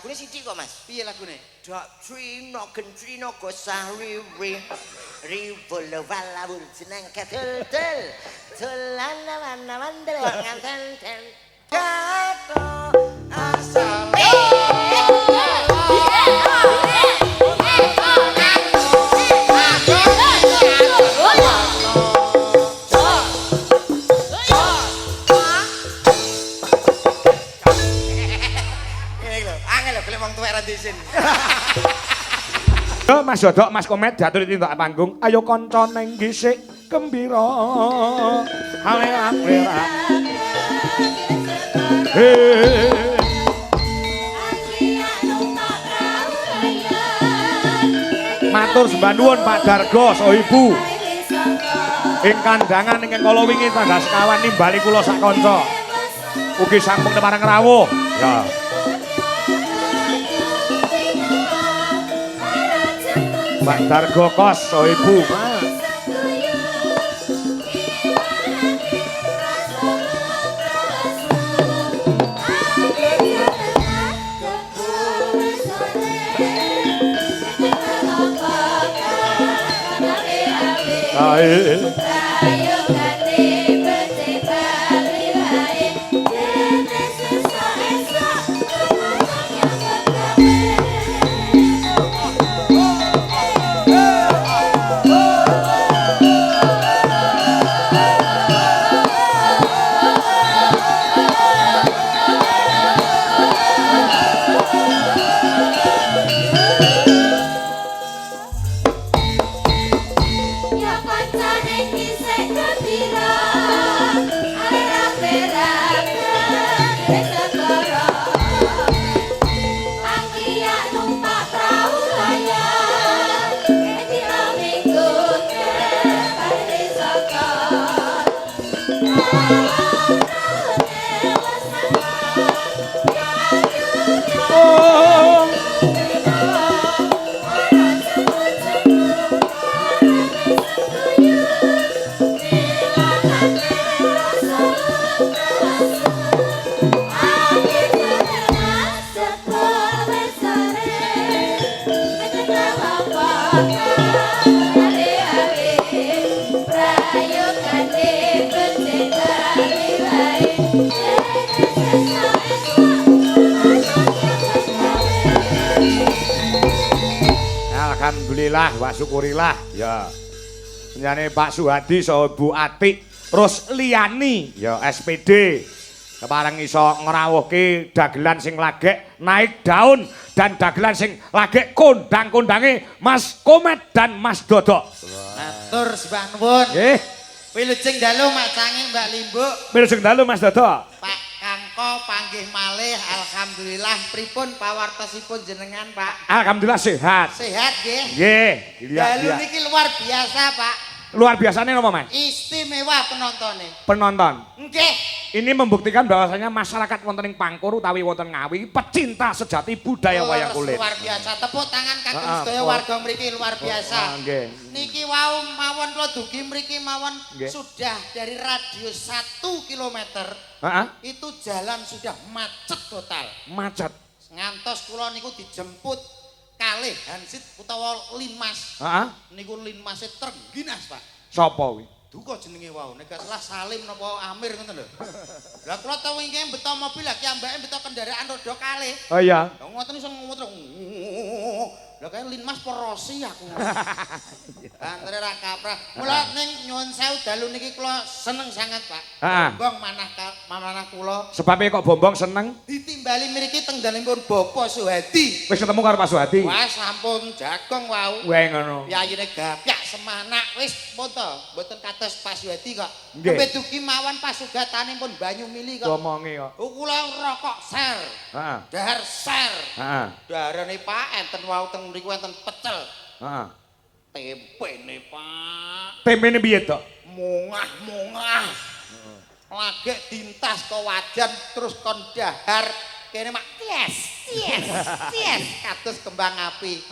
lagune sithik kok, Mas. Piye lagune? Doctrino gentrino gosari rivolo valawul jeneng kadul tulana mana mandel nganten ten kato asal Mas Dodok, Mas Komet diatur tindak panggung. Ayo kanca ning gisik gembira. Hale-hale. Matur sembah nuwun Pak Dargo saha Ibu. Ing kandangan ingkang kala wingi tanggal sekawan nimbali kula sak kanca. Ugi sampun temarang rawuh. Ya. Pak Dargo Kos, so Ibu. Alhamdulillah wa syukurilah ya. Penyane Pak Suhadi saha Bu Atik terus liyani ya SPD kepareng iso ngrawuhke dagelan sing lagek naik daun dan dagelan sing lagek kondang-kondange Mas Komet dan Mas Dodok. Matur sembah nuwun. Nggih. Wilujeng dalu macange Mbak Limbuk. Wilujeng dalu Mas Dodok. Pak Kangko panggih malih alhamdulillah pripun pawartosipun jenengan Pak? Alhamdulillah sehat. Sehat nggih? Nggih. Dalu niki luar biasa Pak. Luar biasanya apa Mas? Istimewa penontonnya. Penonton. Nggih. Ini membuktikan bahwasanya masyarakat wonten ing Pangkur utawi wonten Ngawi pecinta sejati budaya wayang kulit. Luar biasa. Tepuk tangan kagem sedaya warga mriki luar biasa. Niki wau mawon kula dugi mriki mawon sudah dari radius 1 kilometer. Itu jalan sudah macet total. Macet. Ngantos kula niku dijemput kalih Hansit utawa Linmas. Niku Linmase Trengginas, Pak. Sapa kuwi? Duka jenenge wau, nek gak salah Salim napa Amir ngoten lho. Lah kula tau wingi beto mobil lah ki ambake beto kendaraan roda kalih. Oh iya. Lah ngoten iso muter. Lah kaya Linmas porosi aku. Antara ra kaprah. Mula ning nyuwun sewu dalu niki kula seneng sangat, Pak. Bombong manah kula. Sebabe kok Bombong seneng? Ditimbali mriki teng dalempun Bapak Suhadi. Wis ketemu karo Pak Suhadi? Wah, sampun jagong wau. Weh ngono. Yayine gapyak semanak wis mboten mboten kados Pak Suhadi kok. Nggih. Tembe dugi mawon pasugatane pun banyu mili kok. Ngomongi kok. Kula rokok ser. Heeh. Dahar ser. Heeh. Daharane Pak enten wau teng mriku enten pecel. Heeh. Tempene Pak. Tempene piye, Dok? Mungah-mungah. Lagek dintas ke wajan terus kon dahar kene mak ties kados kembang api.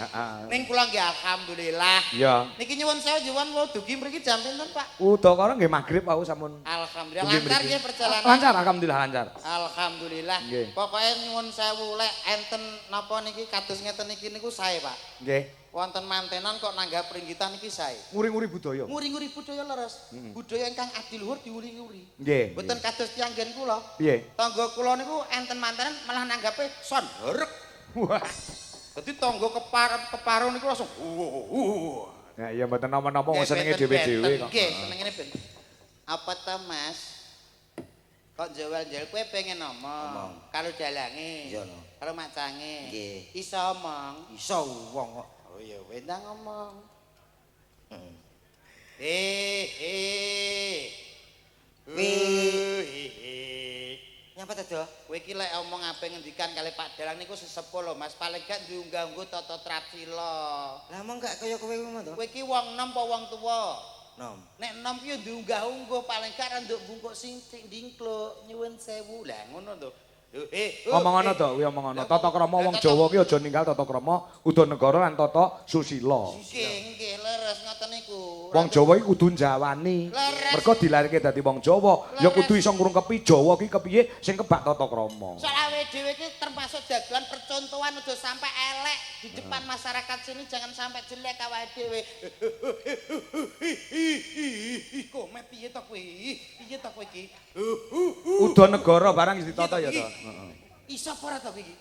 Ning kula nggih alhamdulillah. Iya. Niki nyuwun sewu nyuwun wau dugi mriki jam pinten, Pak? Udah kono nggih magrib aku sampun. Alhamdulillah lancar nggih perjalanan. Lancar alhamdulillah lancar. Alhamdulillah. Nggih. Pokoke nyuwun sewu lek enten napa niki kados ngeten niki niku sae, Pak. Nggih. Wonten mantenan kok nanggap pringgitan iki sae. Nguri-nguri budaya. Nguri-nguri budaya leres. Budaya ingkang adiluhur diuli-uli. Nggih. Mboten kados tiyang nggen kula. Piye? Tangga kula niku enten mantenan malah nanggape son herek. Wah. Dadi tangga keparo niku langsung Ya iya mboten napa-napa wong senenge dhewe-dhewe kok. Nggih, senengene ben. Apa to, Mas? Kok jawal-jawal kowe pengen ngomong karo dalange. Iya no. Karo macange. Nggih. Iso omong. Iso wong kok. Oh iya, wis ndang ngomong. Nyapa to, Do? Kowe iki lek omong ape ngendikan kali Pak Dalang niku sesepuh lho, Mas. Paling gak diunggah-ungguh tata trapsila. Lah mong gak kaya kowe ngono to? Kowe iki wong enom apa wong tuwa? Nom. Nek enom ki yo diunggah-ungguh paling gak nduk bungkuk sing dingkluk nyuwun sewu. Lah ngono to. Omong ana to, kuwi omong ana. Tata krama wong Jawa ki aja ninggal tata krama udana-negara lan tata susila. Nggih, leres ngoten niku. Wong Jawa iki kudu njawani. Mergo dilairke dadi wong Jawa, ya kudu iso ngrungkepi Jawa ki kepiye sing kebak tata krama. Soale dhewe iki termasuk dagelan percontohan aja sampai elek di depan masyarakat sini, jangan sampai jelek awake dhewe. Kok piye to kowe? Piye to kowe iki? Udana-negara barang ditata ya to. Iso apa ora to kowe iki?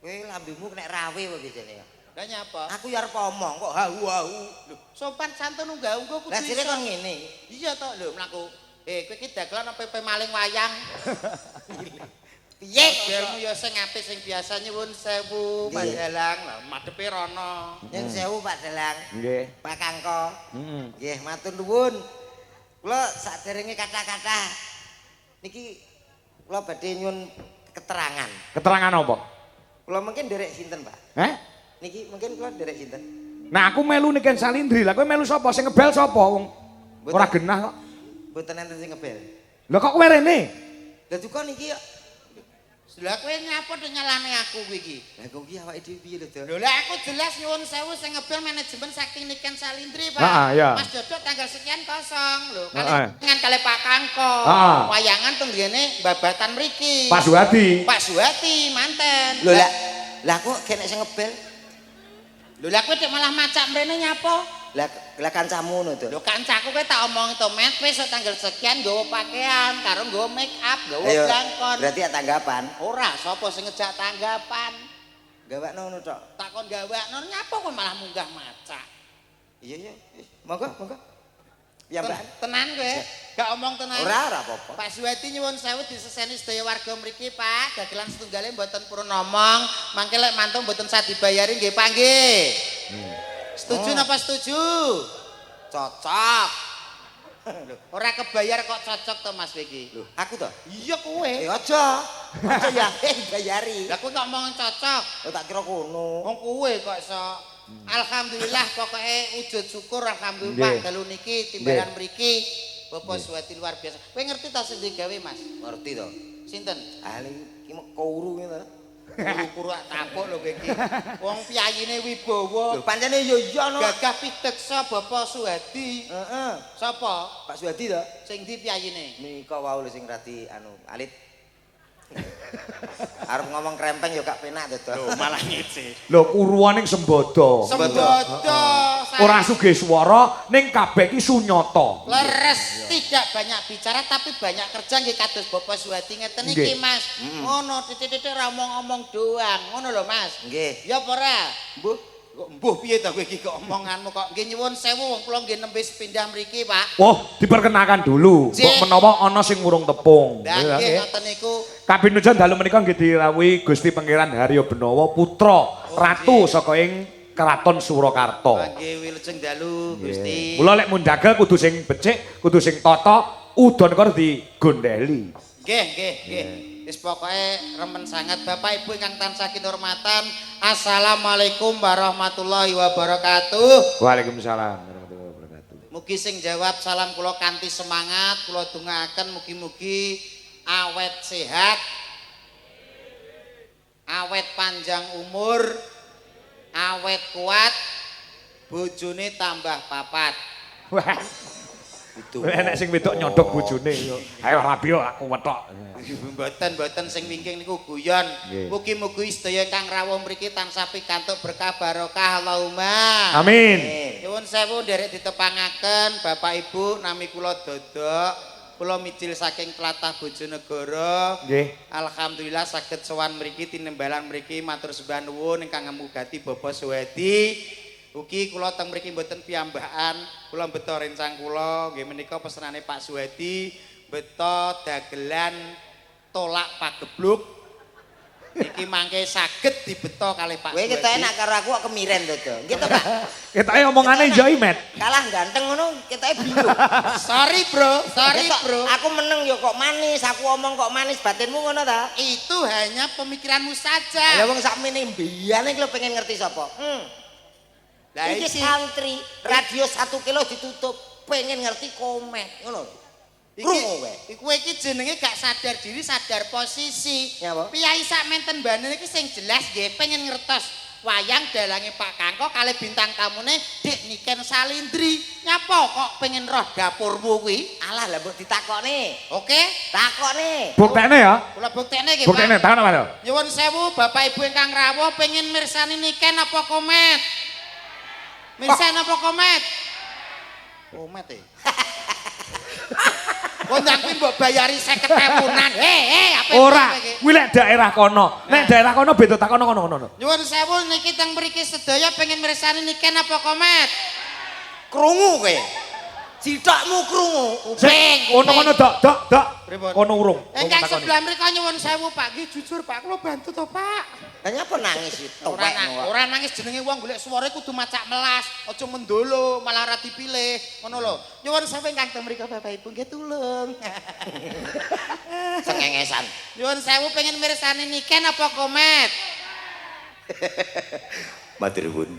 Kowe lambemu kena rawe kok biasane ya. Lah nyapa? Aku ya arep omong kok hau-hau. Sopan santun unggah-ungguh kudu Lah iso. jere kon ngene. Iya to lho mlaku. Kowe iki dagelan apa pe maling wayang? Piye Modelmu ya sing apik sing biasa nyuwun sewu Pak Dalang. Lah madhepe rono. Nyun sewu Pak Dalang. Nggih. Pak Kangko. Nggih, matur nuwun. Kula saderenge kata-kata niki kula badhe nyuwun keterangan. Keterangan apa? Kula mungkin derek sinten, Pak? Niki mungkin kula derek sinten? Nah aku melu Niken Salindri, lah kowe melu sapa? Sing ngebel sapa wong? Ora genah kok. Mboten enten sing ngebel. Lah kok kowe rene? Lah duka niki ya. Lah kowe nyapa to nyalane aku kowe iki? Lah kok iki awake dhewe piye lho, Dok? Lho lah aku jelas nyuwun sewu sing ngebel manajemen saking Niken Salindri, Pak. Iya. Mas Dodok tanggal sekian kosong lho. Dengan kali Pak Kangko. Wayangan teng ngene babatan mriki. Pak Suwadi. Pak Suwati manten. Lho lah kok kene sing ngebel? Lho lah kowe nek malah macak mrene nyapa? Lah kancamu ngono, Dok. Lho kancaku kowe tak omong to, Met, wis tanggal sekian nggawa pakaian karo nggawa make up, nggawa blangkon. Berarti ya tanggapan. Ora, sapa sing ngejak tanggapan? Gawakno ngono tok. Takon gawakno nyapa kok malah munggah macak. Iya. Monggo. Ya, Mbak. Tenan kowe? Gak omong tenan. Ora apa-apa. Pak Suwati nyuwun sewu diseseni sedaya warga mriki, Pak. Dagelan setunggale mboten purun omong, mangke lek mantung mboten sad dibayari nggih, Pak nggih. Setuju napa setuju? Cocok. Ora kebayar kok cocok to Mas iki. Lho, aku to? Iya kowe. Aja. Aja ya bayari. Lah kowe kok omong cocok. Oh tak kira kono. Wong kowe kok iso. Alhamdulillah pokoke wujud syukur alhamdulillah dalu niki timbalan mriki Bapak Suwati luar biasa. Kowe ngerti ta sing digawe Mas? Ngerti to? Sinten? Ahli ki kouru ngono. Kuru tapuk lho kowe iki. Wong piyayine Wibowo. Lho pancene yo iya no. Gagah Piteksa Bapak Suwadi. Heeh. Sapa? Pak Suwadi to? Sing ndi piyayine? Nika wau lho sing radi anu alit. Arep ngomong krempeng yo gak penak to. Lho malah ngece. Lho kuruan ning Sembodo. Sembodo. Ora sugih swara ning kabeh iki sunyata. Leres tidak banyak bicara tapi banyak kerja nggih kados Bapak Suwadi ngeten iki Mas. Ngono titik-titik ra omong-omong doang. Ngono lho Mas. Nggih. Ya apa ora? Mbuh. Kok mbuh piye ta kowe iki kok omonganmu kok nggih nyuwun sewu wong kula nggih nembe pindah mriki, Pak. Oh, diperkenalkan dulu. Kok menawa ana sing urung tepung. Lah nggih ngoten niku. Kabinujan dalu menika nggih dirawuhi Gusti Pangeran Haryo Benawa putra ratu saka ing Keraton Surakarta. Nggih wilujeng dalu Gusti. Mula lek mundhagel kudu sing becik, kudu sing tata, udon karo digondheli. Nggih. Wis pokoke remen sangat Bapak Ibu ingkang tansah kinurmatan. Assalamualaikum warahmatullahi wabarakatuh. Waalaikumsalam warahmatullahi wabarakatuh. Mugi sing jawab salam kula kanthi semangat, kula dongaaken mugi-mugi awet sehat, awet panjang umur, awet kuat, bojone tambah papat. Wah. Itu. Enek sing wedok nyodok bojone yo. Ayo rabi yo aku wetok. Mboten sing wingking niku guyon. Mugi-mugi sedaya ingkang rawuh mriki tansah pikantuk berkah barokah Allahumma. Amin. Nyuwun sewu nderek ditepangaken Bapak Ibu nami kula Dodok. Kula mijil saking tlatah Bojonegoro. Nggih. Alhamdulillah saged sowan mriki tinembalan mriki matur sembah nuwun ingkang ngemugati Bapak Suwedi. Ugi kula teng mriki mboten piyambakan, kula beto rencang kula nggih menika pesenane Pak Suwedi, beto dagelan tolak pagebluk. Iki mangke saged dibeto kalih Pak Kowe Suwedi. ketok enak karo aku kok kemiren to, Dok. Nggih to, Pak? Ketoke omongane yo Met. Kalah ganteng ngono ketoke bingung. Sorry bro, sorry Ketok, bro. Aku meneng yo kok manis, aku omong kok manis, batinmu ngono ta? Itu hanya pemikiranmu saja. Ya wong sakmene mbiyane iki lho pengen ngerti sapa. Lah Iki santri radio 1 kilo ditutup, pengen ngerti komet ngono. Krungu kowe. Kowe iki jenenge gak sadar diri, sadar posisi. Ya apa? Piyai sak menten mbane iki sing jelas nggih pengen ngertos wayang dalange Pak Kangko kalih bintang tamune Dik Niken Salindri. Nyapa kok pengen roh dapurmu kuwi? Alah lah mbok ditakoni. Oke? Takoni. Buktene ya. Kula buktekne nggih, Buktene Pak. takon apa to? Nyuwun sewu Bapak Ibu ingkang rawuh pengen mirsani Niken apa komet? Mirsan apa komet? Komet e. Kondang kuwi mbok bayari 50.000-an. Apa Ora, iki? kuwi lek daerah kono. Nek daerah kono beda takono kono. Nyuwun sewu niki teng mriki sedaya pengen mirsani Niken apa komet? Krungu kowe. Cithakmu krungu. Kuping. Kono dok. Pripun? Kono urung. Engkang sebelah mriki nyuwun sewu Pak, nggih jujur Pak, kula bantu to Pak. Lah nyapa nangis itu? Ora nangis jenenge wong golek suware kudu macak melas, aja mendolo malah ora dipilih. Ngono lho. Nyuwun sewu ingkang teng mriki Bapak Ibu nggih tulung. Sengengesan. Nyuwun sewu pengen mirsani Niken apa komet? Matur nuwun.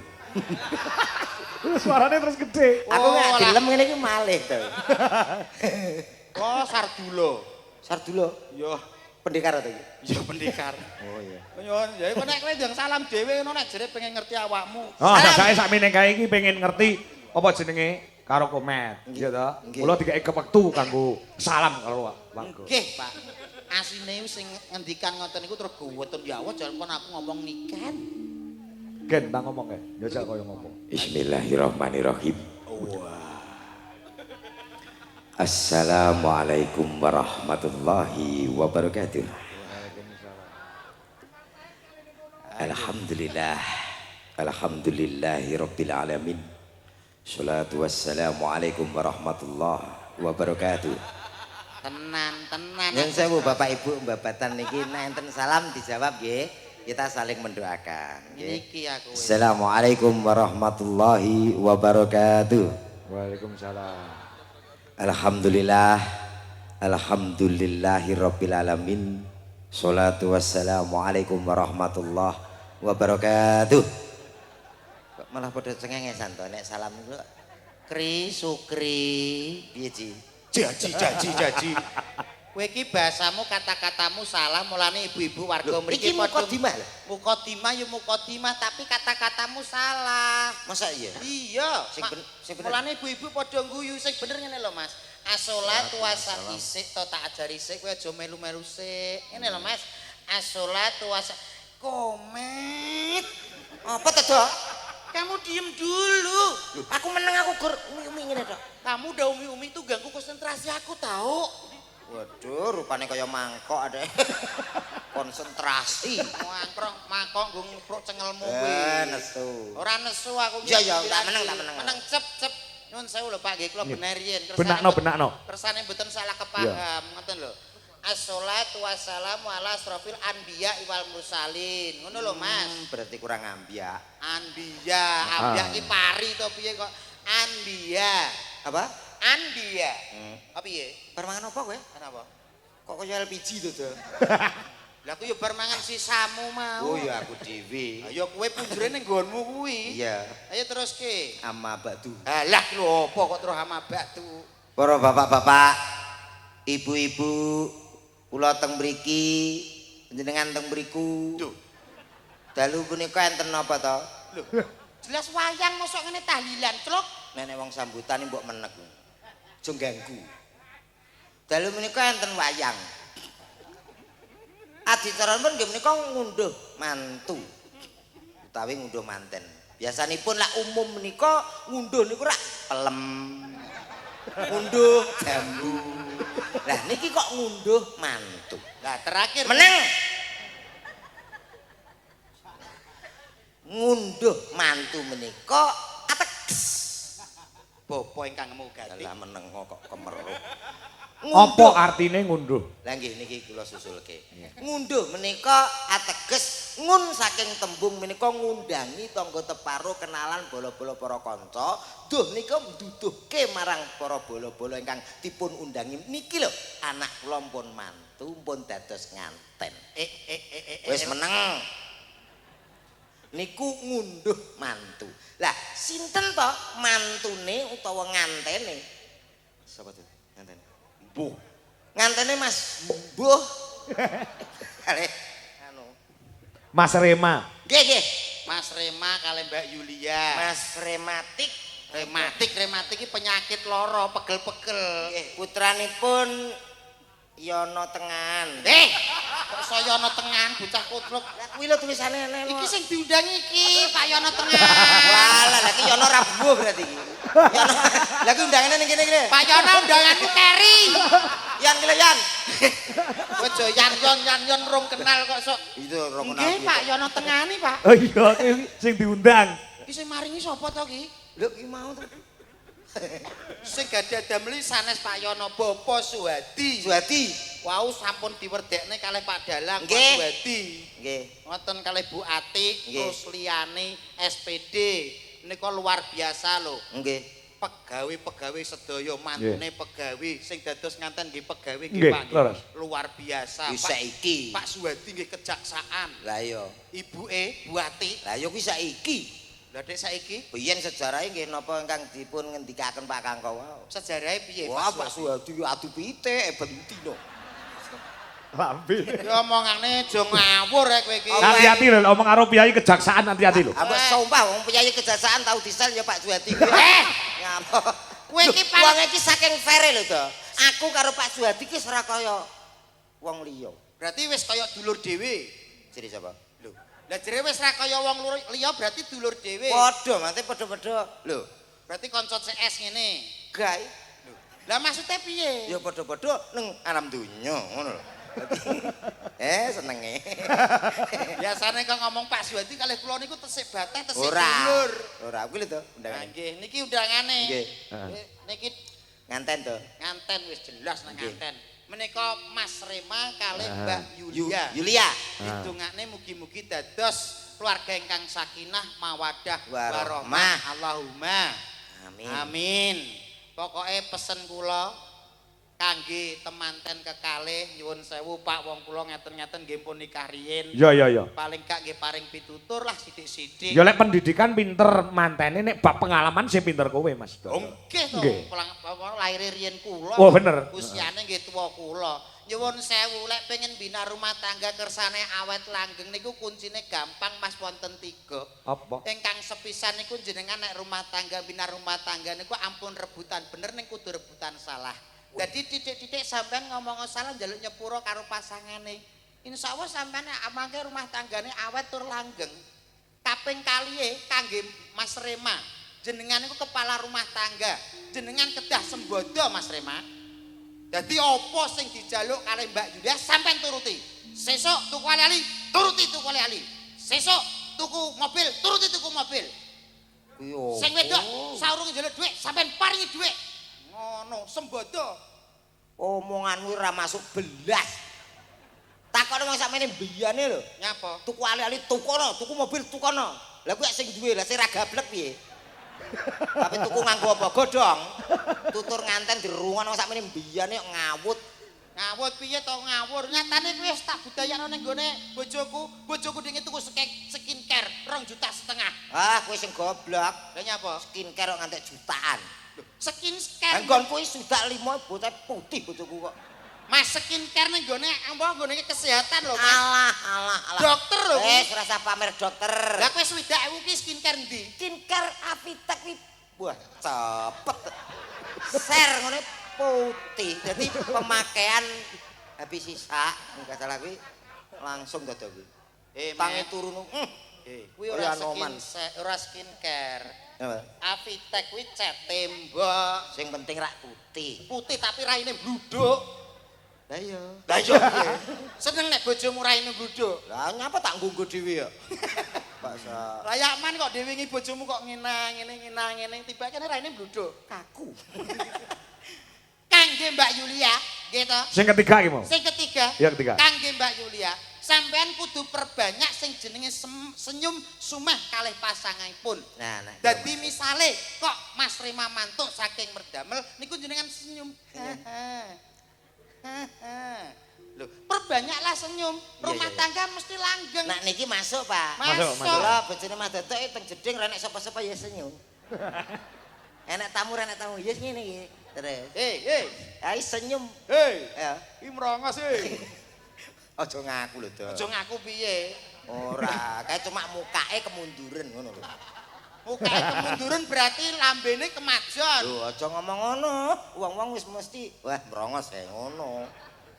Suaranya terus gede. Aku gak gelem ngene iki malih to. Oh, Sardulo. Sardulo. Yo, Pendekar to iki. yo pendekar. Oh iya. Nyuwun, ya iku nek kowe ndang salam dhewe ngono nek jere pengen ngerti awakmu. Oh, saya sakmene kae iki pengen ngerti apa jenenge karo komet. Iya to. Kula dikeki wektu kanggo salam karo Pak. Nggih, Pak. Asline sing ngendikan ngoten niku terus guweten ya Allah jan kon aku ngomong Niken. Gen tak ngomong kae. Njajal koyo ngomong. Bismillahirrahmanirrahim. Assalamualaikum warahmatullahi wabarakatuh. Alhamdulillah. Alhamdulillahi rabbil alamin. Salatu wassalamualaikum warahmatullahi wabarakatuh. Tenan. Yang sewu Bapak Ibu mbabatan niki nek enten salam dijawab nggih. Kita saling mendoakan. Niki aku. Assalamualaikum warahmatullahi wabarakatuh. Waalaikumsalam. Alhamdulillah. Alhamdulillahi rabbil alamin. Salatu wassalamualaikum warahmatullahi wabarakatuh. Kok malah padha cengengesan to nek salam niku. Kri Sukri piye Ji? Jaji. Kowe iki bahasamu kata-katamu salah mulane ibu-ibu warga mriki Iki mukadimah lho. Mukadimah ya mukadimah tapi kata-katamu salah. Masa iya? Iya. Sing bener. Mulane ibu-ibu padha guyu sing bener ngene lho Mas. Asolat wasa isik to tak ajari sik kowe aja melu-melu sik. Ngene lho Mas. Asolat wasa komet. Apa to, Dok? Kamu diem dulu. Aku meneng aku gur umi-umi ngene, Dok. Kamu udah umi-umi itu ganggu konsentrasi aku tahu. Waduh, rupane kaya mangkok ada. Konsentrasi. Mangkok nggo ngupruk cengelmu kuwi. Nesu. Ora nesu aku. Iya, tak meneng. Meneng cep. Nyun sewu lho Pak nggih kula bener yen. Benakno. Kersane mboten salah kepaham, ngoten lho. Assalatu wassalamu ala asrofil anbiya wal mursalin. Ngono lho Mas. Berarti kurang ambiak. Ambiya ki pari to piye kok anbiya. Apa? Anbiya. Apa piye? Bar mangan apa kowe? Kenapa? Kok kaya LPG to, Dok? Lah aku ya bar mangan sisamu mau. Oh ya aku dhewe. Ayo kowe punjure ning nggonmu kuwi. Iya. Ayo teruske. Ama batu. Alah lho apa kok terus ama batu. Para bapak-bapak, ibu-ibu, kula teng mriki, panjenengan teng mriku. Lho. Dalu punika enten napa to? Lho. Jelas wayang mosok ngene tahlilan, Truk. Nenek wong sambutan mbok menek. Aja ganggu. Dalu menika enten wayang. Adicaranipun nggih menika ngunduh mantu utawi ngunduh manten. Biasanipun lak umum menika ngunduh niku rak pelem. Ngunduh jambu. Lah niki kok ngunduh mantu. Lah terakhir Meneng. Ngunduh mantu menika ateges. Bapa ingkang mugati. Lah meneng kok kemeruh. Apa artine ngunduh? Lah nggih niki kula susulke. Ngunduh menika ateges ngun saking tembung menika ngundangi tangga teparo kenalan bola-bola para kanca. Duh nika nduduhke marang para bola-bola ingkang dipun undangi niki lho anak kula pun mantu pun dados nganten. Wis meneng. Niku ngunduh mantu. Lah sinten to mantune utawa ngantene? Sapa tuh ngantene? Mbuh. Ngantene Mas Mbuh. Kale anu. Mas Rema. Nggih nggih. Mas Rema kali Mbak Yulia. Mas rematik. Rematik iki penyakit loro, pegel-pegel. Nggih, putranipun Yono Tengan. Kok saya ana tengan bocah kutluk. Lah kuwi lho tulisane ana. Iki sing diundangi iki Pak Yono Tengan. Walah, lah iki Yono ra mbuh berarti iki. Yono. Lah ki undangane ning kene iki lho. Pak Yono undanganku keri. Yan ki lho Yan. Ojo yan rong kenal kok sok. Itu rong kenal. Nggih Pak Yono Tengani Pak. Oh iya, iki sing diundang. Iki sing maringi sapa to ki? Lho ki mau to. Sing gadhah dameli sanes Pak Yono Bapa Suwadi. Suwadi. Wau sampun diwerdekne kalih Pak Dalang Pak Nggih. Suwadi. Nggih. Ngoten kalih Bu Atik Nggih. terus liyane SPD. Nika luar biasa lho. Nggih. Pegawai sedaya mantune pegawai sing dados nganten nggih pegawai Nggih, nggih Pak. leres. Luar biasa. Wis saiki. Pak Suwadi nggih kejaksaan. Lah iya. Ibuke Bu Atik. Lah ya kuwi saiki. Lah dek saiki Biyen sejarahe nggih napa ingkang dipun ngendikaken Pak Kangko wau. sejarahe piye Wah, Pak Suwadi adu pitik bentino. Lambe. Ya omongane aja ngawur kowe iki. Hati-hati lho, omong karo piyai kejaksaan hati-hati lho. Apa sumpah wong penyanyi kejaksaan tau disel ya Pak Suwadi. Ngapa? Kowe iki Wong iki saking fair lho to. Aku karo Pak Suwadi ki ora kaya wong liya. Berarti wis kaya dulur dhewe. Jadi sapa? Lho, lah jere wis ra kaya wong liya berarti dulur dhewe. Padha, mate padha-padha. Lho, Berarti kanca CS ngene. gae. Lah maksudnya piye? Ya padha-padha ning alam donya ngono lho. Senenge. Biasane kok ngomong Pak Suwadi kalih kula niku tesih bateh tesih Ora. dulur. Ora kuwi lho to Nah, undangane. nggih, niki undangane. Nggih. Niki Nganten to. nganten wis jelas nang Nggih. nganten. Menika Mas Rema kalih Mbak Yulia. Yulia. Hitungane mugi-mugi dados keluarga ingkang sakinah mawadah Warahmah. warahmah. Allahumma Amin. amin. Pokoke pesen kula kangge temanten kekalih nyuwun sewu Pak wong kula ngeten-ngeten nggih pun nikah riyin. Ya ya ya. Paling gak nggih paring pitutur lah sithik-sithik. Ya lek pendidikan pinter mantene nek bab pengalaman sing pinter kowe Mas. Nggih to, Nggih. lahir riyen kula. Oh, bener. Usiane nggih tuwa kula. Nyuwun sewu lek pengen bina rumah tangga kersane awet langgeng niku kuncine gampang Mas wonten 3. Apa? Ingkang sepisan niku jenengan nek rumah tangga bina rumah tangga niku ampun rebutan bener ning kudu rebutan salah. Jadi titik-titik sampean ngomong salah njaluk nyepuro karo pasangane. Insyaallah sampean amangke rumah tanggane awet tur langgeng. Kaping kaliye kangge Mas Rema. Jenengan niku kepala rumah tangga. Jenengan kedah sembodo Mas Rema. Dadi apa sing dijaluk kalih Mbak Yulia sampean turuti. Sesuk tuku ali-ali, turuti tuku ali-ali. Sesuk tuku mobil, turuti tuku mobil. Yo. Sing wedok saurung njaluk dhuwit sampean paringi dhuwit. Ngono, sembodo. Omonganmu ora masuk belas. Takone wong sakmene mbiyane lho. Nyapa? Tuku ali-ali tukono, tuku mobil tukono. Lah kuwi sing duwe, lah sing ra gablek piye? Tapi tuku nganggo apa? Godhong. Tutur nganten dirungono wong sakmene mbiyane kok ngawut. Ngawur piye to ngawur? Nyatane kuwi wis tak budayakno ning gone bojoku. Bojoku dingi tuku skincare 2,5 juta. Ah, kowe sing goblok. Lah nyapa? Skincare kok ngantek jutaan. Skincare. Anggonku wis sudah 5 bocah putih bojoku kok. Mas skincare ning gone apa nggone kesehatan lho, Mas. Alah. Dokter lho kuwi. Ora usah pamer dokter. Lah kowe 20.000 ki skincare ndi? Skincare Avitek kuwi wah cepet. Ser ngene putih. Dadi pemakaian habis sisa, enggak salah kuwi langsung dadi kuwi. Tange turu nu. Kuwi ora skincare. Avitek kuwi cat tembok. Sing penting rak putih. Putih tapi raine bluduk. Lah iya. Lah iya piye? Seneng nek bojomu raine bluduk. Lah ngapa tak ngunggu dhewe ya? Paksa. Rayaman kok dhewe bojomu kok ngene tiba kene raine bluduk. Kaku. Kangge Mbak Yulia, nggih to? Sing ketiga iki mau. Sing ketiga. Ya ketiga. Kangge Mbak Yulia, sampean kudu perbanyak sing jenenge senyum sumeh kalih pasanganipun. Nah, Dadi misale kok Mas Rima mantuk saking merdamel niku jenengan senyum. Loh, perbanyaklah senyum. Rumah tangga mesti langgeng. Nak niki masuk, Pak. Masuk. Lah bojone Mas Dodo teng jeding renek sapa-sapa ya senyum. Enek tamu ya ngene iki. Terus. Ai senyum. Ya. Iki merongos Aja ngaku lho, Dok. Aja ngaku piye? Ora, kae cuma mukake kemunduran ngono lho. Mukake kemunduran berarti lambene kemajon. Lho, aja ngomong ngono. Wong-wong wis mesti wah merongos kae ngono.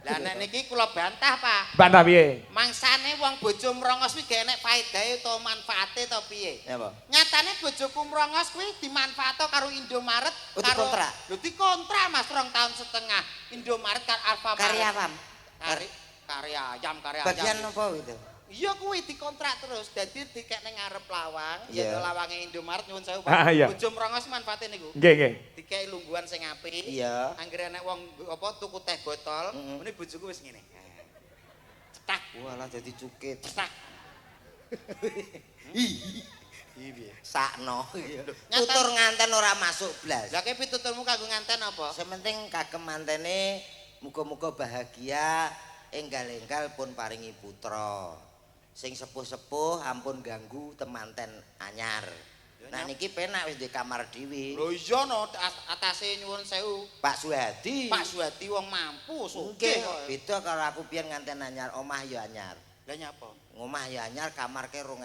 Lah nek niki kula bantah, Pak. Bantah piye? Mangsane wong bojo mrongos kuwi gak enek faedahe utawa manfaate to piye? Ya, Pak. Nyatane bojoku mrongos kuwi dimanfaatno karo Indomaret Oh, dikontrak? Lho dikontrak Mas 2 tahun setengah. Indomaret karo Alfamart. Karya apa? Karya ayam. Bagian apa itu? Iya kuwi dikontrak terus. Dadi dikek ning ngarep lawang, Iya. ya lawange Indomaret nyuwun sewu. Ah, iya. Bojo mrongos manfaate niku. Nggih, nggih. Dikei lungguhan sing apik. Iya. Anggere nek wong apa tuku teh botol, ngene bojoku wis ngene. Cetak, Walah jadi cukit. cetak. Sakno. Nyata- Tutur nganten ora masuk blas. Lah kene pituturmu kanggo nganten apa? Sementing kagem mantene muga-muga bahagia enggal-enggal pun paringi putra. Sing sepuh-sepuh ampun ganggu temanten anyar. Nah niki penak wis di kamar dhewe. Lho iya no atase nyuwun sewu. Pak Suhadi. Pak Suwadi wong mampu Nggih, sugih kok. beda karo aku biyen nganten anyar, omah ya anyar. Lah nyapa? Ngomah ya anyar, kamarke urung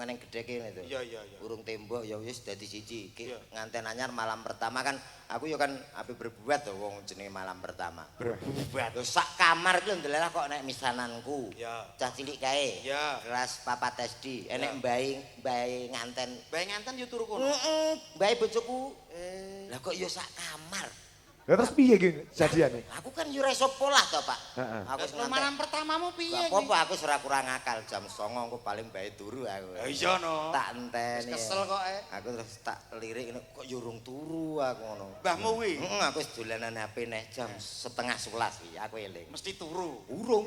eneng gedhe kene to. Iya. Urung tembok ya wis dadi siji. Iki Iya. nganten anyar malam pertama kan aku ya kan ape berbuat to wong jenenge malam pertama. Berbuat. Lho sak kamar iki ndelah kok nek misananku. Iya. Cah cilik kae. Iya. Kelas 4 SD. Enek mbae nganten. Bae nganten yo turu kono. Mbae bojoku. Lah kok ya sak kamar. Lah terus piye iki jadiane? Aku kan yo ora iso polah to, Pak. Heeh. Aku wis Terus malam pertamamu piye? Gak apa-apa aku ora kurang akal jam 09.00 aku paling bae turu aku. Iya no. Tak enteni. Kesel kok Aku terus tak lirik ngene kok yo urung turu aku ngono. Mbahmu kuwi Heeh, aku wis dolanan HP neh jam 10:30 iki aku eling. mesti turu. Urung.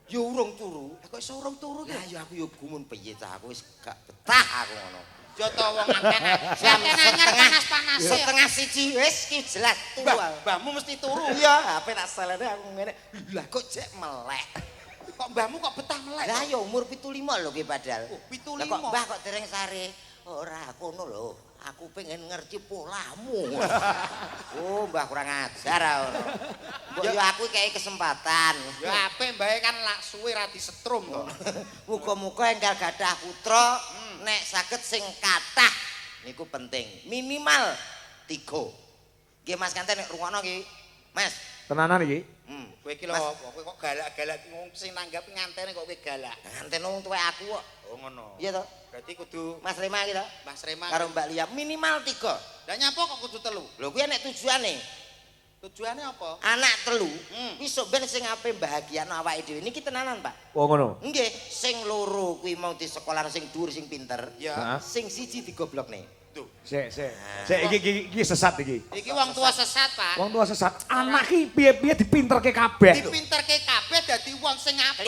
Yo urung turu. Kok iso urung turu ki? Lah yo aku yo gumun piye ta aku wis gak betah aku ngono. Yo to wong anten. Anten anyar panas-panas. 1:30 wis ki jelas turu. Mbahmu mesti turu. Iya, HP tak selene aku ngene. Lah kok jek melek. Kok mbahmu kok betah melek? Lah ya umur 75 lho ki padahal. Oh, 75. Lah kok Mbah kok dereng sare? Ora kono lho. Aku pengen ngerti polamu. Oh, Mbah kurang ajar ngono. Mbok yo aku kei kesempatan. Ya apik mbae kan lak suwe ra disetrum to. Muga-muga enggal gadah putra nek saged sing kathah niku penting. Minimal 3. Nggih Mas Kanten nek rungokno iki. Mas. Tenanan iki? Kowe iki lho kowe kok galak-galak wong sing nanggap ngantene kok kowe galak. Nganten wong tuwek aku kok. Oh ngono. Iya to? Berarti kudu Mas Rema iki to? Mas Rema Karo Mbak Lia minimal 3. Lah nyapa kok kudu 3? Lho kuwi nek tujuane Tujuannya apa? anak 3 kuwi sok ben sing ape bahagiano awake dhewe niki tenanan Pak. Oh ngono. Nggih, sing loro kuwi mau di sekolah sing dhuwur sing pinter. Ya. Heeh. Sing siji digoblokne. Tuh. Sik. Sik iki sesat iki. Iki wong tua sesat, Pak. Wong tua sesat. Anak iki piye-piye dipinterke kabeh. Dipinterke kabeh dadi wong sing apik.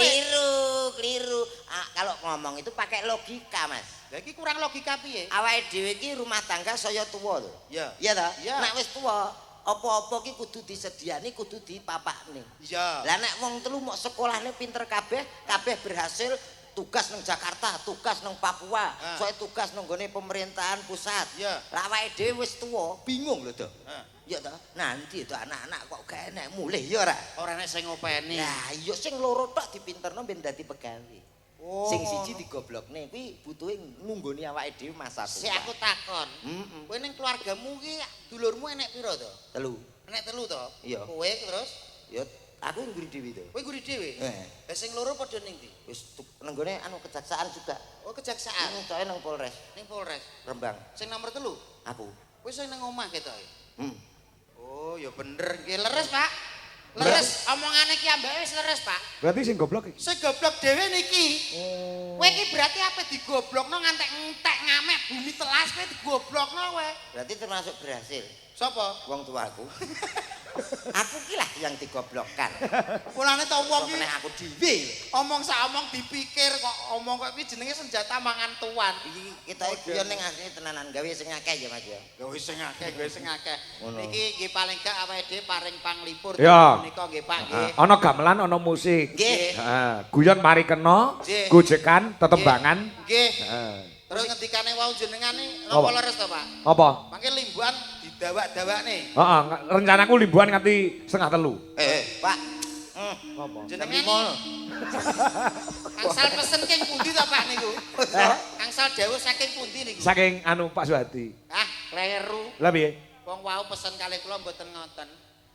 Keliru. Kalau ngomong itu pakai logika, Mas. Lah iki kurang logika piye? Awake dhewe iki rumah tangga saya tuwa lho. Iya. Iya ta? Iya. Nek wis tuwa, apa-apa ki kudu disediani, kudu dipapakne. Iya. Lah nek wong telu mok sekolahne pinter kabeh berhasil tugas nang Jakarta, tugas nang Papua, soalnya tugas nang gone pemerintahan pusat. Iya. Lah awake dhewe wis tuwa, bingung lho to. Heeh. Iya to. Nanti itu anak-anak kok gak enek mulih ya ora. Ora nek sing ngopeni. Lah iya sing loro tok dipinterno ben dadi pegawe. Sing siji digoblokne kuwi butuhe nunggoni awake dhewe masa tua. Si aku takon. Kowe ning keluargamu ki dulurmu enek pira to? 3. Enek 3 to? Iya. Kowe terus Ya aku nguri dhewe to. kowe guri dhewe. Heeh. Sing loro padha ning ndi? Wis nenggone anu kejaksaan juga. Oh, kejaksaan. Coke nang Polres Ning Polres. Rembang. Sing nomor 3. Aku. Kowe sing nang omah ketoke. Oh, ya bener nggih leres, Pak. Leres omongane ki ambake wis leres, Pak. Berarti sing goblok iki. Sing goblok dhewe niki. Kowe iki berarti ape digoblokno ngantek entek ngamek bumi telas kowe digoblokno kowe. Berarti termasuk berhasil. Sapa? Wong tuaku. Aku ki lah yang digoblokkan. Mulane to wong Kok iki meneh aku dhewe. omong sak omong dipikir kok omong kok iki jenenge senjata mangan tuan. Iki kita guyon ning asline tenanan gawe sing akeh ya Mas ya. Gawe sing akeh. Ngono. Niki paling gak awake dhewe paring panglipur Ya. menika nggih Pak nggih. Ana gamelan, ana musik. Nggih. Heeh, guyon mari kena, Nggih. gojekan, tetembangan. Nggih. Heeh. Terus ngendikane wau jenengane Apa? napa leres to Pak? Apa? Mangke limbuhan didawak-dawakne. Heeh, rencanaku limbuhan nganti 2:30. Pak. Apa? Jenengane Mall. angsal pesen king pundi to Pak niku? Angsal dawuh saking pundi niku? Saking anu Pak Suhadi. Ah, kleru. Lah piye? Wong wau pesen kalih kula mboten ngoten.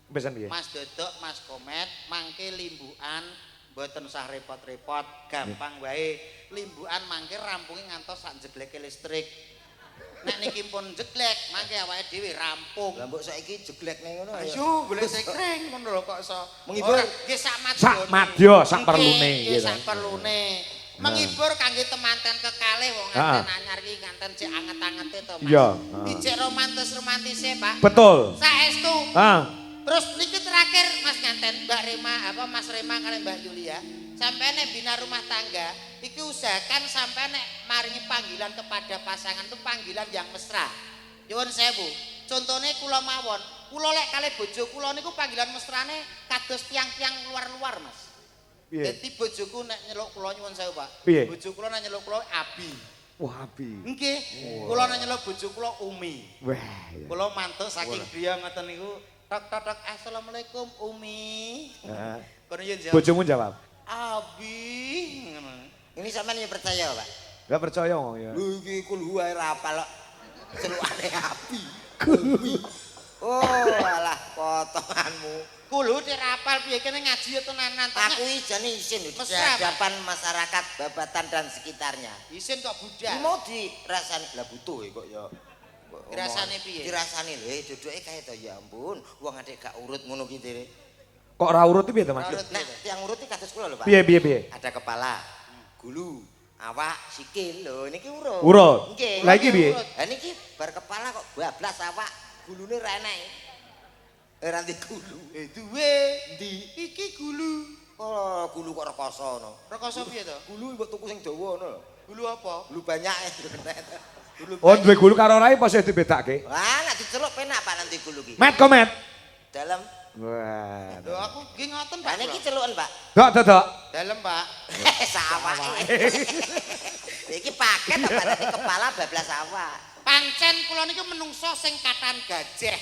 Pesen piye? Mas Dodok, Mas Komet, mangke limbukan mboten usah repot-repot, gampang wae. Limbukan mangke rampunge ngantos sak jegleke listrik. Nek niki pun jeglek, mangke awake dhewe rampung. Lah mbok saiki jeglekne ngono ya. Ayo, golek sekring ngono lho kok iso. Menghibur. Ora, nggih sak madya. Sak madya, sak perlune Nggih, gitu. sak perlune. Menghibur kangge temanten kekalih wong Ah. nganten anyar iki nganten cek anget-angete to, Mas. Iya. Dicek romantis-romantise, Pak. Betul. Saestu. Ah, Terus niki terakhir Mas nganten Mbak Rema Mas Rema kalian Mbak Julia sampai nek bina rumah tangga iki usahakan sampai nek maringi panggilan kepada pasangan itu panggilan yang mesra. Nyuwun sewu. Contohnya kula mawon, kula lek kalih bojo kula niku panggilan mesrane kados tiang-tiang luar-luar Mas. piye? Dadi bojoku nek nyeluk kula nyuwun sewu Pak. Piye? Bojo kula nek nyeluk kula Abi. Wah, abi. Nggih. Kula nek nyeluk bojo kula Umi. Wah, iya. Kula mantuk saking griya ngoten niku. Tok assalamualaikum Umi. Heeh. Kono yen jawab. Bojomu jawab. Abi. Ini sampean ya percaya, Pak? Gak percaya ngomong ya. Lho iki kulhu ae ra apal kok. Celukane api. Kulhu. Oh, alah potonganmu. Kulo dirapal piye kene ngaji ya tenanan. Aku jane isin di Mesra, Pak. hadapan masyarakat Babatan dan sekitarnya. Isin kok Iki budal. mau dirasani lah butuh kok ya. Dirasani piye? Dirasani lho, duduke kae to ya ampun. Wong adek gak urut ngono ki dire. Kok ora urut piye to, Mas? Urut. Nah, tiang urut iki kados kula lho, Pak. Piye? Ada kepala, gulu, awak, sikil lho niki urut. Urut. Nggih. Lah iki piye? Lah niki bar kepala kok bablas awak, gulune ra enek. Ora ndek gulu. Duwe. Ndi? Iki gulu. Oh, gulu kok rekoso ngono. Rekoso piye to? Gulu mbok tuku sing dawa ngono lho. Gulu apa? Gulu banyak Gulu Oh, duwe gulu karo rai pas dibedake. Wah, nek diceluk penak Pak nanti gulu ki. Met komet. Dalam. Wah. Lho aku nggih ngoten Pak. Lah niki celukan, Pak. Dok. Dalem Pak. Sawake. Iki paket apa nanti kepala bablas awak. Pancen kula niki menungso sing katan gajah.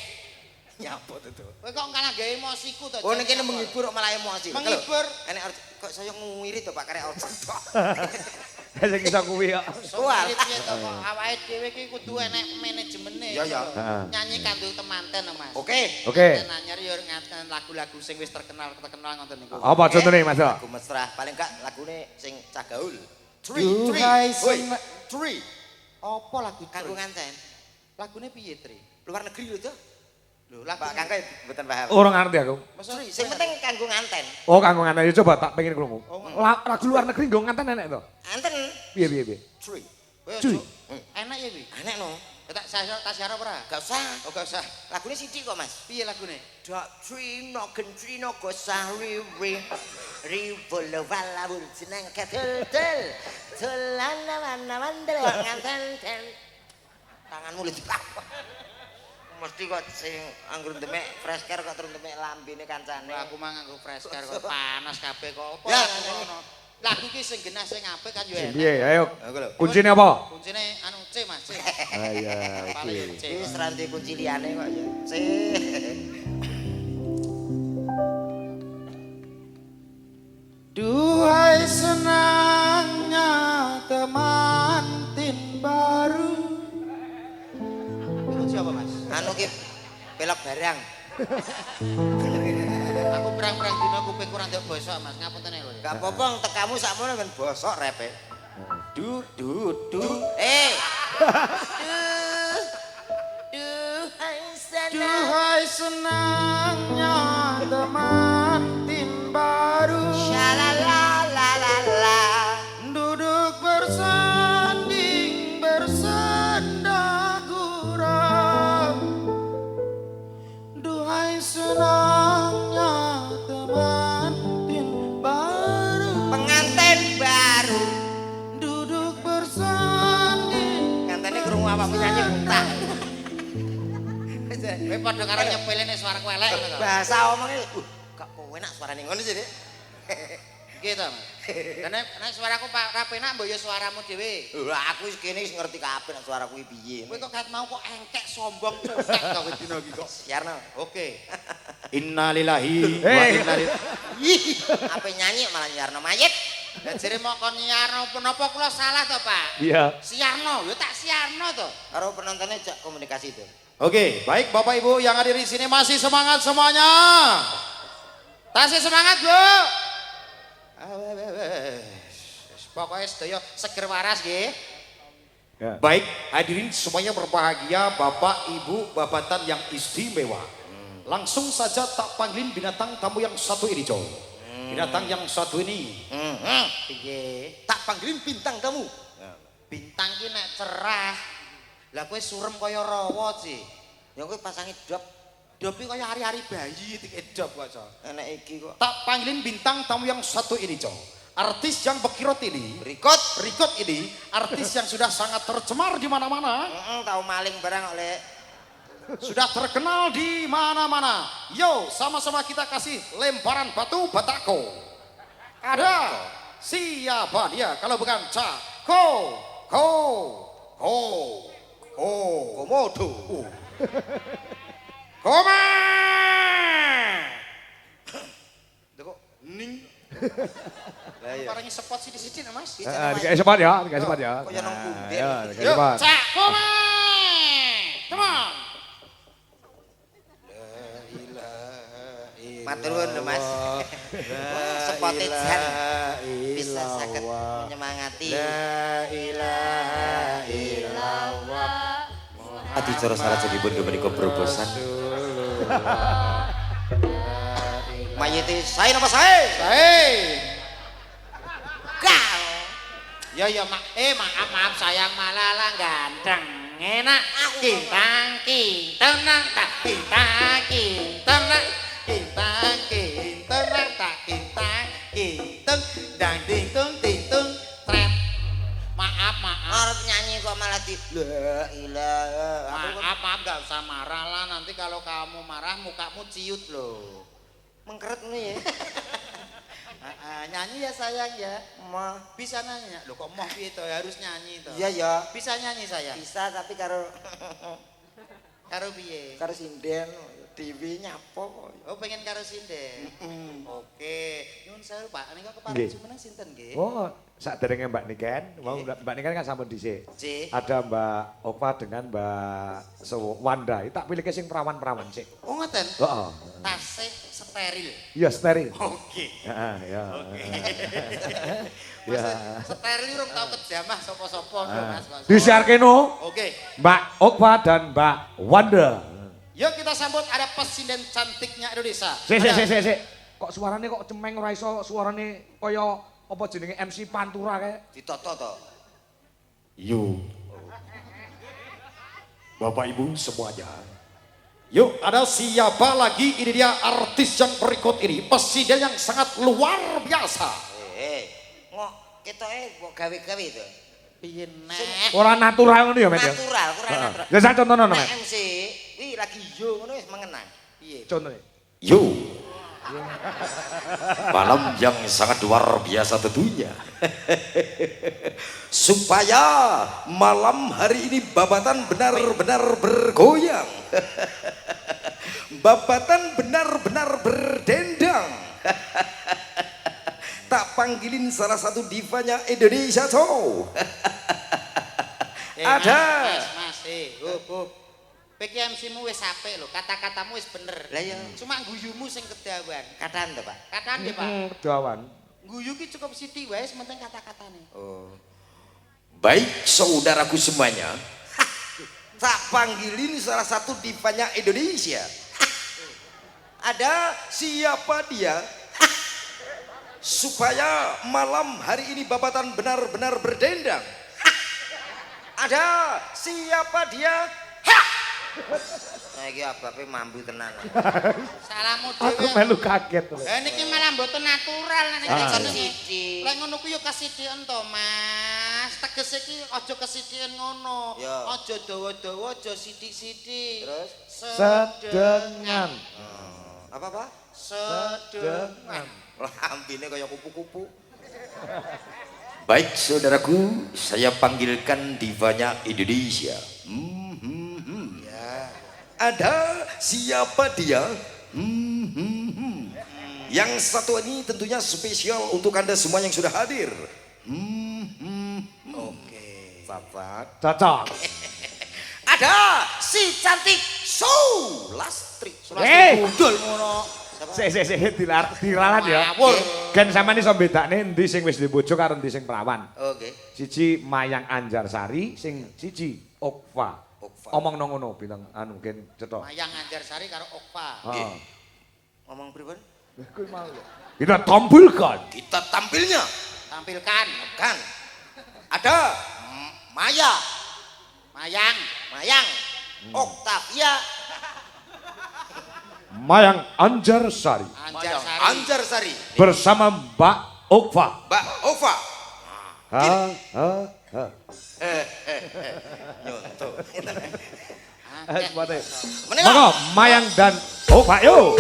Nyapot itu. Kowe kok kalah gawe emosiku to. Oh niki menghibur kok malah emosi. Menghibur. Enek kok saya ngwiri to Pak karek orjo. Sing iso kuwi kok. Soal. Piye to kok awake dhewe iki kudu enek manajemene. Ya, ya. Heeh. Nyanyi kanggo temanten Mas. Oke. Oke. Nanyar yo ngaten lagu-lagu sing wis terkenal ngoten niku. Apa contone, Mas? Lagu mesra paling gak lagune sing cagaul. Duhai Woi, Tri. Apa lagu Kanggo nganten. Lagune piye, Tri? Luar negeri lho to. Lho, Pak lagu Kangke mboten paham. Ora ngerti aku. Tri, sing penting kanggo nganten. Oh, kanggo nganten. Ya coba tak pengen krungu. Lagu luar negeri nggo nganten enek to? Anten. Piye? Tri. Cuy. Enak ya kuwi. Enek no. Tak siarap ora? Gak usah. Oh, gak usah. Lagune sithik kok, Mas. Piye lagune? Doctrino gentrino gosari rivolo vala bulcinang ketel tulana mana mandel nganten ten tanganmu lho mesti kok sing anggur demek fresh care kok terus demek lambene kancane Aku mah nganggo fresh care kok panas kabeh kok. Apa Ya, ngono. Lagu ki sing genah sing apik kan yo enak. Piye? Ayo. aku lho Kuncine apa? Kuncine anu C Mas, C. Ah iya, Paling oke. C. wis ranti kunci liyane kok ya Duhai senangnya temantin baru. Itu siapa Mas? Anu ki pelok barang. Aku perang-perang dino kuping kurang ndek bosok Mas, ngapunten lho. Gak apa-apa tekamu sakmono men bosok repe. Du du du. Duhai senangnya temantin baru. Shalalalalala. Duduk bersanding bersenda gurau. Duhai senangnya temantin baru. Pengantin baru. Duduk bersanding. Ngantene krungu awakmu nyanyi muntah. Kowe padha karo nyepelene suaraku elek ngono to. Bahasa omongnya, gak enak suarane ngono sih, Dik. Gitu. Karena suaraku ra penak mbok ya suaramu dhewe. Aku wis kene wis ngerti kabeh nek suaraku iki piye. Kowe kok kat mau kok engkek sombong cutek kowe dina iki kok. Siarno. Oke. Innalillahi wa inna ilaihi. Apa nyanyi malah nyiarno mayit. Lah jere mok kon nyiarno menapa kula salah to, Pak? Iya. Siarno, ya tak siarno to. Karo penontonnya jak komunikasi itu. Oke, baik Bapak Ibu yang hadir di sini masih semangat semuanya. Tasih semangat, Bu. Pokoknya sedaya seger waras nggih. Ya. Baik, hadirin semuanya berbahagia, Bapak Ibu babatan yang istimewa. Langsung saja tak panggilin binatang tamu yang satu ini, Joe. Binatang yang satu ini. Piye? Tak panggilin bintang kamu. Bintang ki nek cerah. Lah kowe surem kaya rawa sih. Ya kowe pasangi dop. Dopi kaya hari-hari bayi dikedop kok, Cok. Enek iki kok. Tak panggilin bintang tamu yang satu ini, Cok. Artis yang bekirot ini, Rikot ini, artis yang sudah sangat tercemar di mana-mana. Tahu maling barang oleh. Sudah terkenal di mana-mana. Yo, sama-sama kita kasih lemparan batu batako. Ada siapa dia kalau bukan Komodo. Koma. Kok ning. Lah iya. Parangi spot sih di sini, Mas. Dikasih sempat ya, dikasih sempat ya. Kok ya nang punden. Ya, dikasih Yuk, sempat. Cak, koma. Come on. Matur nuwun lho, Mas. Sepote jan bisa saged menyemangati. La ilaha illallah. Adicara sarajengipun menika berobosan. Mayite sae napa sae? Hei. Kang. Ya ya maaf sayang malah ganteng enak kintang tenang tak kintang tenang kintang tenang tak kintang dang ding tung tret. Maaf Arep nyanyi kok malah di la ilaha. maaf gak usah marah lah, nanti kalau kamu marah mukamu ciut loh. Mengkeret nih ya. Nyanyi ya sayang ya. Mah Bisa nanya. Loh kok moh piye to, harus nyanyi to. iya ya. Bisa nyanyi sayang. Bisa tapi karo Karo piye? karo sinden TV nyapo. Oh pengen karo sinden. Oke. Nyuwun sewu Pak, nika Nggih. kepareng jumeneng sinten nggih? Oh, saderenge Mbak Niken, mau Mbak Niken kan sampun dhisik. Cik. Ada Mbak Okwa dengan Mbak Wanda. Tak pilih sing perawan-perawan sik. Oh ngoten. Heeh. Tasih steril. Iya, steril. Oke. Heeh, ya. Mas Ya. steril urung tau kejamah sapa-sapa lho Mas. Disiarke no Oke. Mbak Okwa dan Mbak Wanda. Yuk kita sambut ada presiden cantiknya Indonesia. Sik. Ada- Kok suarane kok cemeng ora iso suarane kaya apa jenenge MC Pantura kae. Ditoto to. Yuk. Bapak Ibu semuanya. Yuk ada siapa lagi, ini dia artis yang berikut ini. Presiden yang sangat luar biasa. Ngok ketoke kok gawe-gawe to. Piye nek? Ora natural ngono ya, Met ya. Natural, kurang natural. Ya sak contohno, Nek Met. MC wi lagi yo ngono wis mengenang. Piye? Contohnya. Yo. Malam yang sangat luar biasa tentunya. Supaya malam hari ini Babatan benar-benar bergoyang. Babatan benar-benar berdendang. tak panggilin salah satu divanya Indonesia cow. Ada. Mas, hop. Peki MC-mu wis apik lho, kata-katamu wis bener. Lah ya, Cuma guyumu sing kedawan. kataan to, Pak. Kataan nggih, Pak. Kedawan. Guyu ki cukup sithik wae, sementing kata-katane. Oh. Baik saudaraku semuanya, tak panggilin salah satu divanya Indonesia. Ada siapa dia? Supaya malam hari ini babatan benar-benar berdendang. Ada siapa dia? Nah iki abape mambu tenan. Salammu Aku dhewe. melu kaget lho. Niki malah mboten natural nek Kan jenenge. siji. Lek ngono ku yo kesithik to, Mas. Tegese iki aja kesithikan ngono. Ya. Aja dawa-dawa, aja sithik-sithik. Terus? Sedengan. Apa? Sedengan. Lambine kaya kupu-kupu. Baik saudaraku, saya panggilkan divanya Indonesia. Ya. Ada siapa dia? Yang satu ini tentunya spesial untuk Anda semua yang sudah hadir. Oke. Bapak. Cocok. Ada si cantik Sulastri. Budul ngono. Sik diralat ya. Ngawur. Gen sampean iso bedakne endi sing wis dibojo karo endi sing perawan. Oke. Siji Mayang Anjarsari, sing siji Okva. Okva. Omong nang ngono bilang anu gen cetok. Mayang Anjarsari karo Okpa. Heeh. Ngomong pripun? Kuwi mau. Kita tampilkan. Kita tampilnya. Tampilkan. Kan. Ada Maya, Mayang. Mayang, Oktavia, Mayang Anjarsari Anjarsari. Anjarsari. bersama Mbak Okva. Mbak Ova. Ha. nyonto. Sepate. Menika Monggo Mayang dan Okva yo.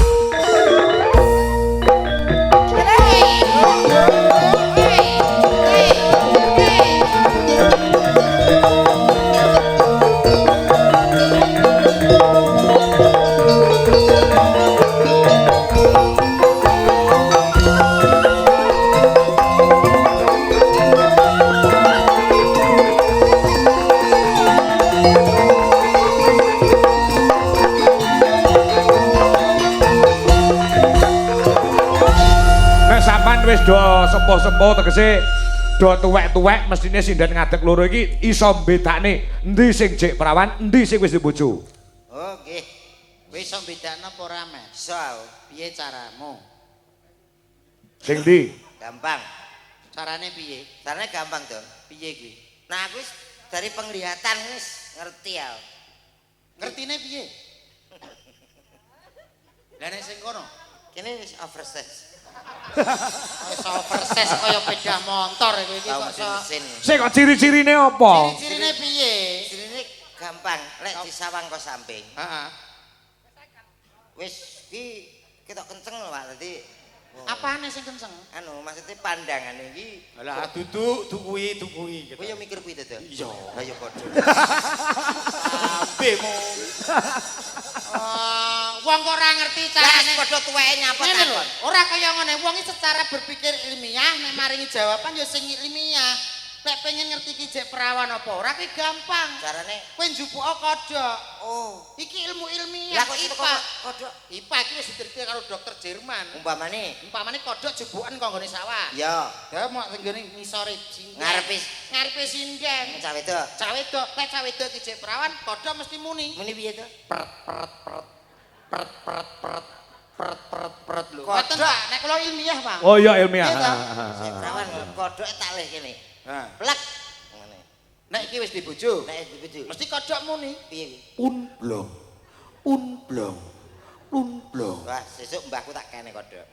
Wis do sepuh-sepuh tegese do tuwek-tuwek mestine sinden ngadeg loro iki iso mbedakne endi sing jek perawan, endi sing wis dibojo. Oke. Wis iso bedakno apa ora, Mas? So, Piye caramu? Sing ndi? gampang. Carane piye? Caranya gampang, Don. Piye kuwi? Nah, aku wis dari penglihatan wis ngerti ya. Ngertine piye? Lah nek sing kono, Kene wis oversize. wis overses kaya bedah motor iki Tahu kok iso. mesin. Sing kok ciri-cirine apa? Ciri-cirine piye? Ini gampang, lek disawang kok samping. Heeh. Wis iki ketok kenceng lho, Pak. Dadi Apane sing kenceng? anu maksudnya pandangan iki Lah duduk dukuwi. kowe yo mikir kuwi to, Don? Iya. Lah yo padha. Ambemu. Wong kok ora ngerti Lah carane. padha tuweke nyapa Ngene lho, takon. ora kaya ngene. Wong iki secara berpikir ilmiah nek maringi jawaban ya sing ilmiah. Nek pengen ngerti ki jek perawan apa ora ki gampang. Carane Kowe njupuk kodhok. oh, Iki ilmu ilmiah. lah kok itu IPA. kodhok IPA iki wis diteliti karo dokter Jerman. umpamane Umpamane kodhok jebukan kok nggone sawah. ya Ya mau tenggene ngisore sinden. Ngarepe sinden. cah wedok. Cah wedok, nek cah wedok ki jek perawan, kodhok mesti muni. Muni piye to? Peret lho. Kodhok. Ngoten Pak, nek kula ilmiah, Pak. Oh iya ilmiah. Iya, toh? Sing perawan kodhoke tak leh kene. Nah, Plek. Ngene. nek iki wis dibojo, Nek dibujuk mesti kodhok muni. piye iki? Unblong. Wah, sesuk mbahku tak kene kodhok.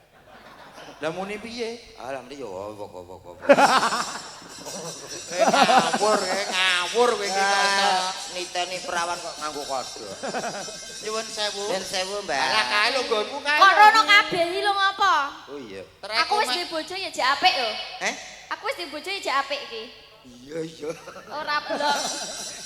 Lah muni piye? Alhamdulillah yo kok. Ngawur kowe iki kok iso. Niteni perawan kok nganggo kodhok. Nyuwun sewu. Den sewu, Mbak. Alah kae lho nggonku kae. Kok rono kabeh iki lho ngopo? Oh iya. Aku wis duwe bojo ya jek apik yo. Eh? Aku wis duwe bojo ya jek apik iki. Iya. Ora blok.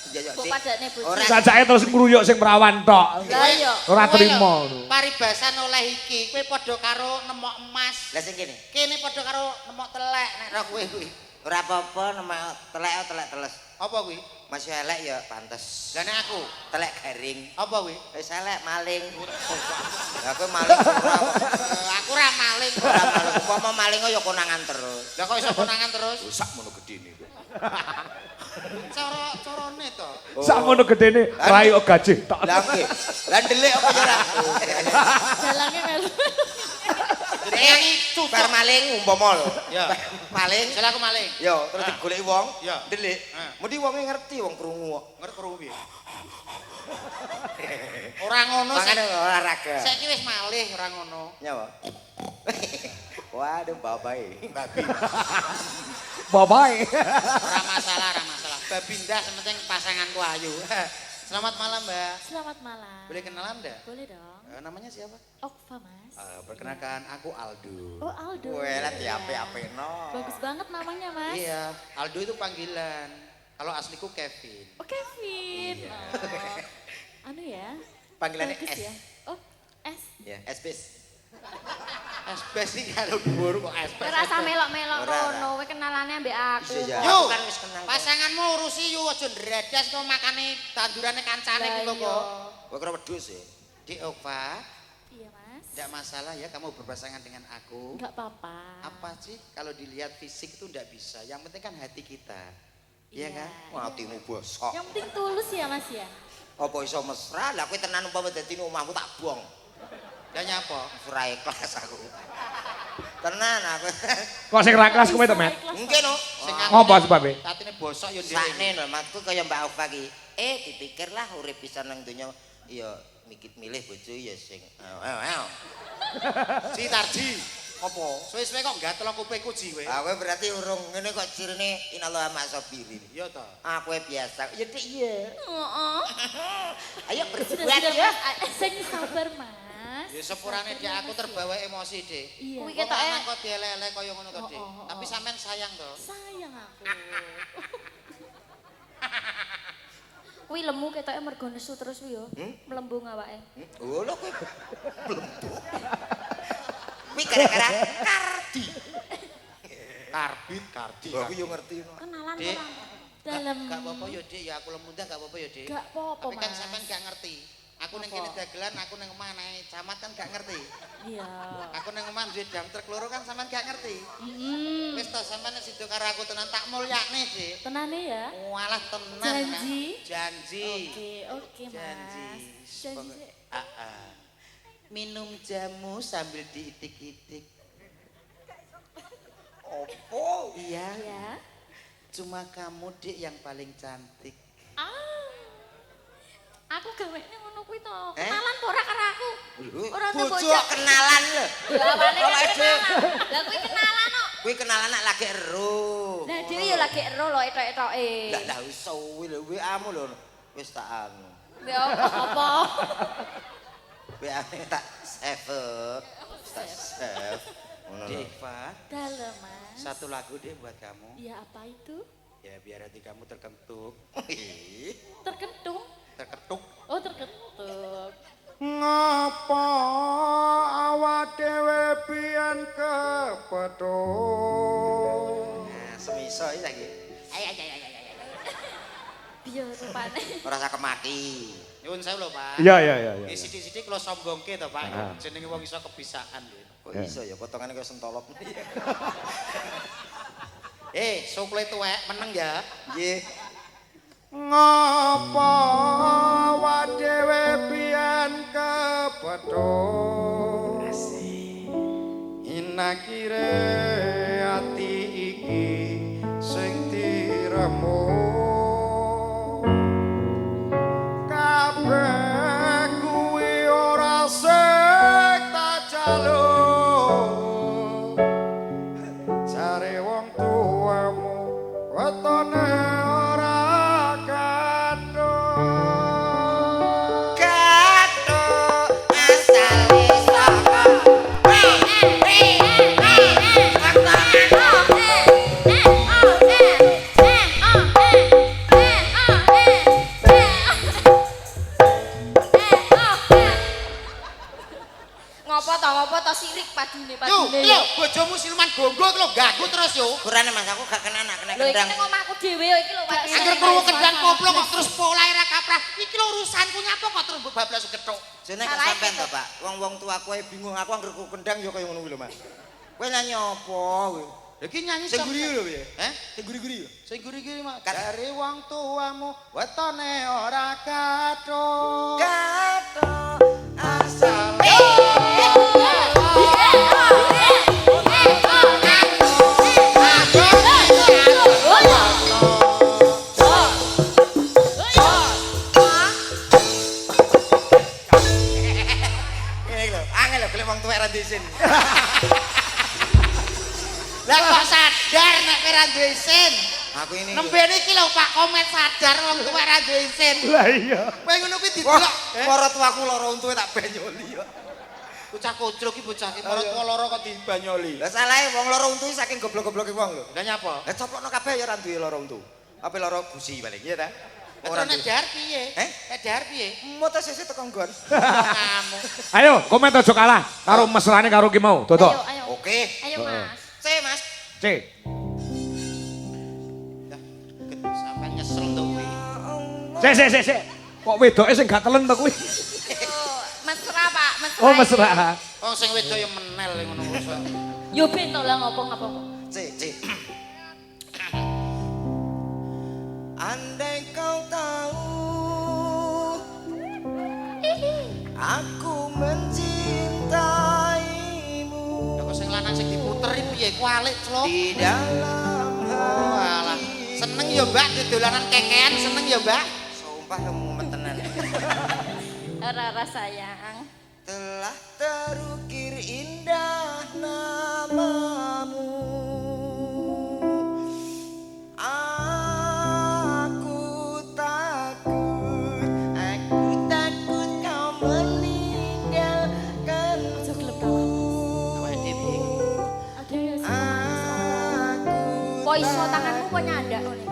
Ya ya. Kok padane bojo. Sajake terus ngruyuk sing perawan tok. Lah iya. Ora trimo. Paribasan oleh iki, kowe padha karo nemok emas. Lah sing kene. Kene padha karo nemok telek nek ro kowe kuwi. Ora apa-apa nama telek teles. Apa kuwi? Masih elek ya pantes. Lah nek aku Telek garing. apa kuwi? Wis elek maling. Lah kowe maling ora. Aku ora maling. Ora maling. Upama maling kok ya konangan terus. Lah kok iso konangan terus? Sak mono gedene. Carane to. Sakmono gedene rai kok gajih tok. Lah nggih. Lah ndelik apa ya ora? Jalannya melu. Jenenge cucuk. Bar maling umpama lho. Ya. Maling. Jare aku maling. Yo, terus digoleki wong. Ya. Ndelik. Mesti wonge ngerti wong krungu kok. Ngerti krungu piye? Ora ngono Makane sih. olahraga. Saiki wis malih ora ngono. Nyawa. Waduh, babai. Babi. Babae. Ora masalah, ora masalah. Babindah sementing pasanganku ayu. Selamat malam, Mbak. Selamat malam. Boleh kenalan enggak? Boleh dong. Namanya siapa? Okva, Mas. Perkenalkan aku Aldo. Oh, Aldo. Weh, lah diape-apeno. Bagus banget namanya, Mas. Iya, Aldo itu panggilan. Kalau asliku Kevin. Oh, Kevin. Iya. Oh. Anu ya. Panggilannya Bagus S. ya. Oh, S. Ya, espes. Espes sih kalau dhuwur kok espes. Ora usah melok-melok Ora, ora. ngono, kowe kenalane ambek aku. Iya, Yo, aku kan wis kenal. kok. pasanganmu urusi yu aja ndredas kok makane tandurane kancane Lah gitu iya. kok. Kowe kira wedhus ya? Dik Ova, Iya, Mas. tidak masalah ya kamu berpasangan dengan aku. Enggak apa-apa. Apa sih kalau dilihat fisik itu enggak bisa. Yang penting kan hati kita. Iya kan? Wah, atimu bosok. Yang penting tulus ya, Mas ya. Apa iso mesra? Lah kowe tenan umpama dadi omahmu tak buang. Ya nyapa? Ora ikhlas aku. Tenan aku. Kok sing ra kelas kowe to, Met? Mungkin no. Sing Ngopo sebabe? Atine bosok ya ndek. Sakne lho, maksudku kaya Mbak Ova ki. Dipikirlah urip pisan nang donya ya mikir milih bojo ya sing. Si Tarji. Apa? Suwe-suwe kok gatel kupingku ji kowe. Ah kowe berarti urung ngene kok cirine inallah mak sabirin. Iya to. Aku biasa. Ya Dik iya. Heeh. Ayo Sudah, berbuat sudah, ya. Mas. Saya sabar, Mas. Ya sepurane dia aku terbawa emosi, Dik. Iya. Kuwi Wong ketoke lanang kok dielek-elek kaya ngono to, Dik. Oh. Tapi sampean sayang to. sayang aku. Kuwi lemu ketoke mergo nesu terus kuwi yo. Melembung awake. Oh lho kowe. Kuwi gara-gara kardi. Kardi. Aku yo ngerti no. Kenalan Dik. orang dalam. Gak apa-apa ya, Dik. Ya aku lemundang gak apa-apa ya, Dik. Gak apa-apa, Tapi kan Mas. sampean gak ngerti. Aku ning Apa? kene dagelan, aku ning omah nang camat kan gak ngerti. Iya. Aku ning omah duwe dam truk loro kan sampean gak ngerti. Hmm. Wis to sampean nek sida karo aku tenan tak mulyakne, Dik. Tenane ya. Walah tenan. Janji? Janji. Oke, Mas. Janji. Janji. Minum jamu sambil diitik-itik. Opo? Iya. Ya. Cuma kamu, Dik, yang paling cantik. Ah. Aku gawene ngono kuwi to. Eh? Kenalan apa ora karo aku? Ora Bojo bojo. kenalan lho. Ya paling Kok ae, Dik? kenalan. Lah kuwi kenalan kok. Kuwi kenalan nak lagi ero. Lah dhewe ya lagi ero lho etok-etoke. Lah wis suwi lho WA-mu lho. Wis tak anu. Ya apa? WA tak save. Tak save. Ngono lho. Deva, Dalam, Mas. satu lagu deh buat kamu. Ya apa itu? Ya biar hati kamu terkentuk. Terkentung. Terketuk. Oh, terketuk. Ngapa awak dhewe pian kepethuk? Nah, semiso iki saiki. Biar rupane. Ora usah kemaki. Nyuwun sewu lho, Pak. Iya iya iya iya. Ini sidik-sidik kalau sombongke to, Pak. Ah. Jenenge wong iso kebisaan lho. Kok iso ya potongane kaya sentolop. Sukle tuwek meneng ya. Nggih. Ngapa awak dhewe pian kepethuk? Inakire ati iki sing diremuk. Kabeh kuwi ora sing tak jaluk. Jare wong tuamu wetone ora kathok. Kathok asale saka. Kata sirik padune. Yo, bojomu siluman gonggo iki lho ganggu terus yo. Kurane Mas aku gak kena anak kena Lho iki kendang. nang omahku dhewe iki lho Pak. Angger krungu kendang koplo kok terus polahe ra kaprah. Iki lho urusanku nyapa kok terus bablas kethuk. Jene kok sampean to, Pak. Wong-wong tuaku ae bingung aku angger kendang ya kaya ngono kuwi lho, Mas. Kowe nyanyi apa kowe? Iki nyanyi Sing guri lho piye? Heh? Sing guri-guri lho. Sing guri-guri mak dari wong tuamu wetone ora kathok. Kato asal ngene lho, angel lho gelem wong tuwek ra disin. Lah kok sadar nek kowe ra duwe isin? Aku ini Nemben iki lho Pak Komet sadar wong tuwek ra duwe isin. Lah iya. Kowe ngono kuwi Wah, didelok. para tuaku lara untuke tak banyoli ya. Bocah kocro ki bocah ki marang tuwa lara kok dibanyoli. Lah salahe wong lara untu saking goblok-gobloke wong lho. Lah nyapa? Lah coplokno kabeh ya ra duwe lara untu. Apa lara gusi paling iya ta? Ora nek dahar piye? Eh? Nek dahar piye? Moto sesuk teko nggon. Kamu. Ayo, komen aja kalah karo mesrane karo ki mau. Toto. Ayo, ayo. Oke. Ayo Mas. C, Mas. C. Sampai nyesel to kuwi. C. Kok wedoke sing gak telen to kuwi? Mesra Pak, mesra. Oh, mesra. Wong sing wedok ya menel ngono wis. Yo ben to lah ngopo ngapa kok. C. Andai kau tahu aku mencintaimu Kok sing lanang sing diputeri piye kualik celok. di dalam Oh alah. Seneng ya Mbak dolanan kekean seneng ya Mbak. sumpah kamu tenan. Rara sayang. Telah terukir indah namamu. Aku takut kau meninggalkanku. Awake dhewe. Aduh ya. Aku Kok iso tanganmu kok nyandak ngono iki?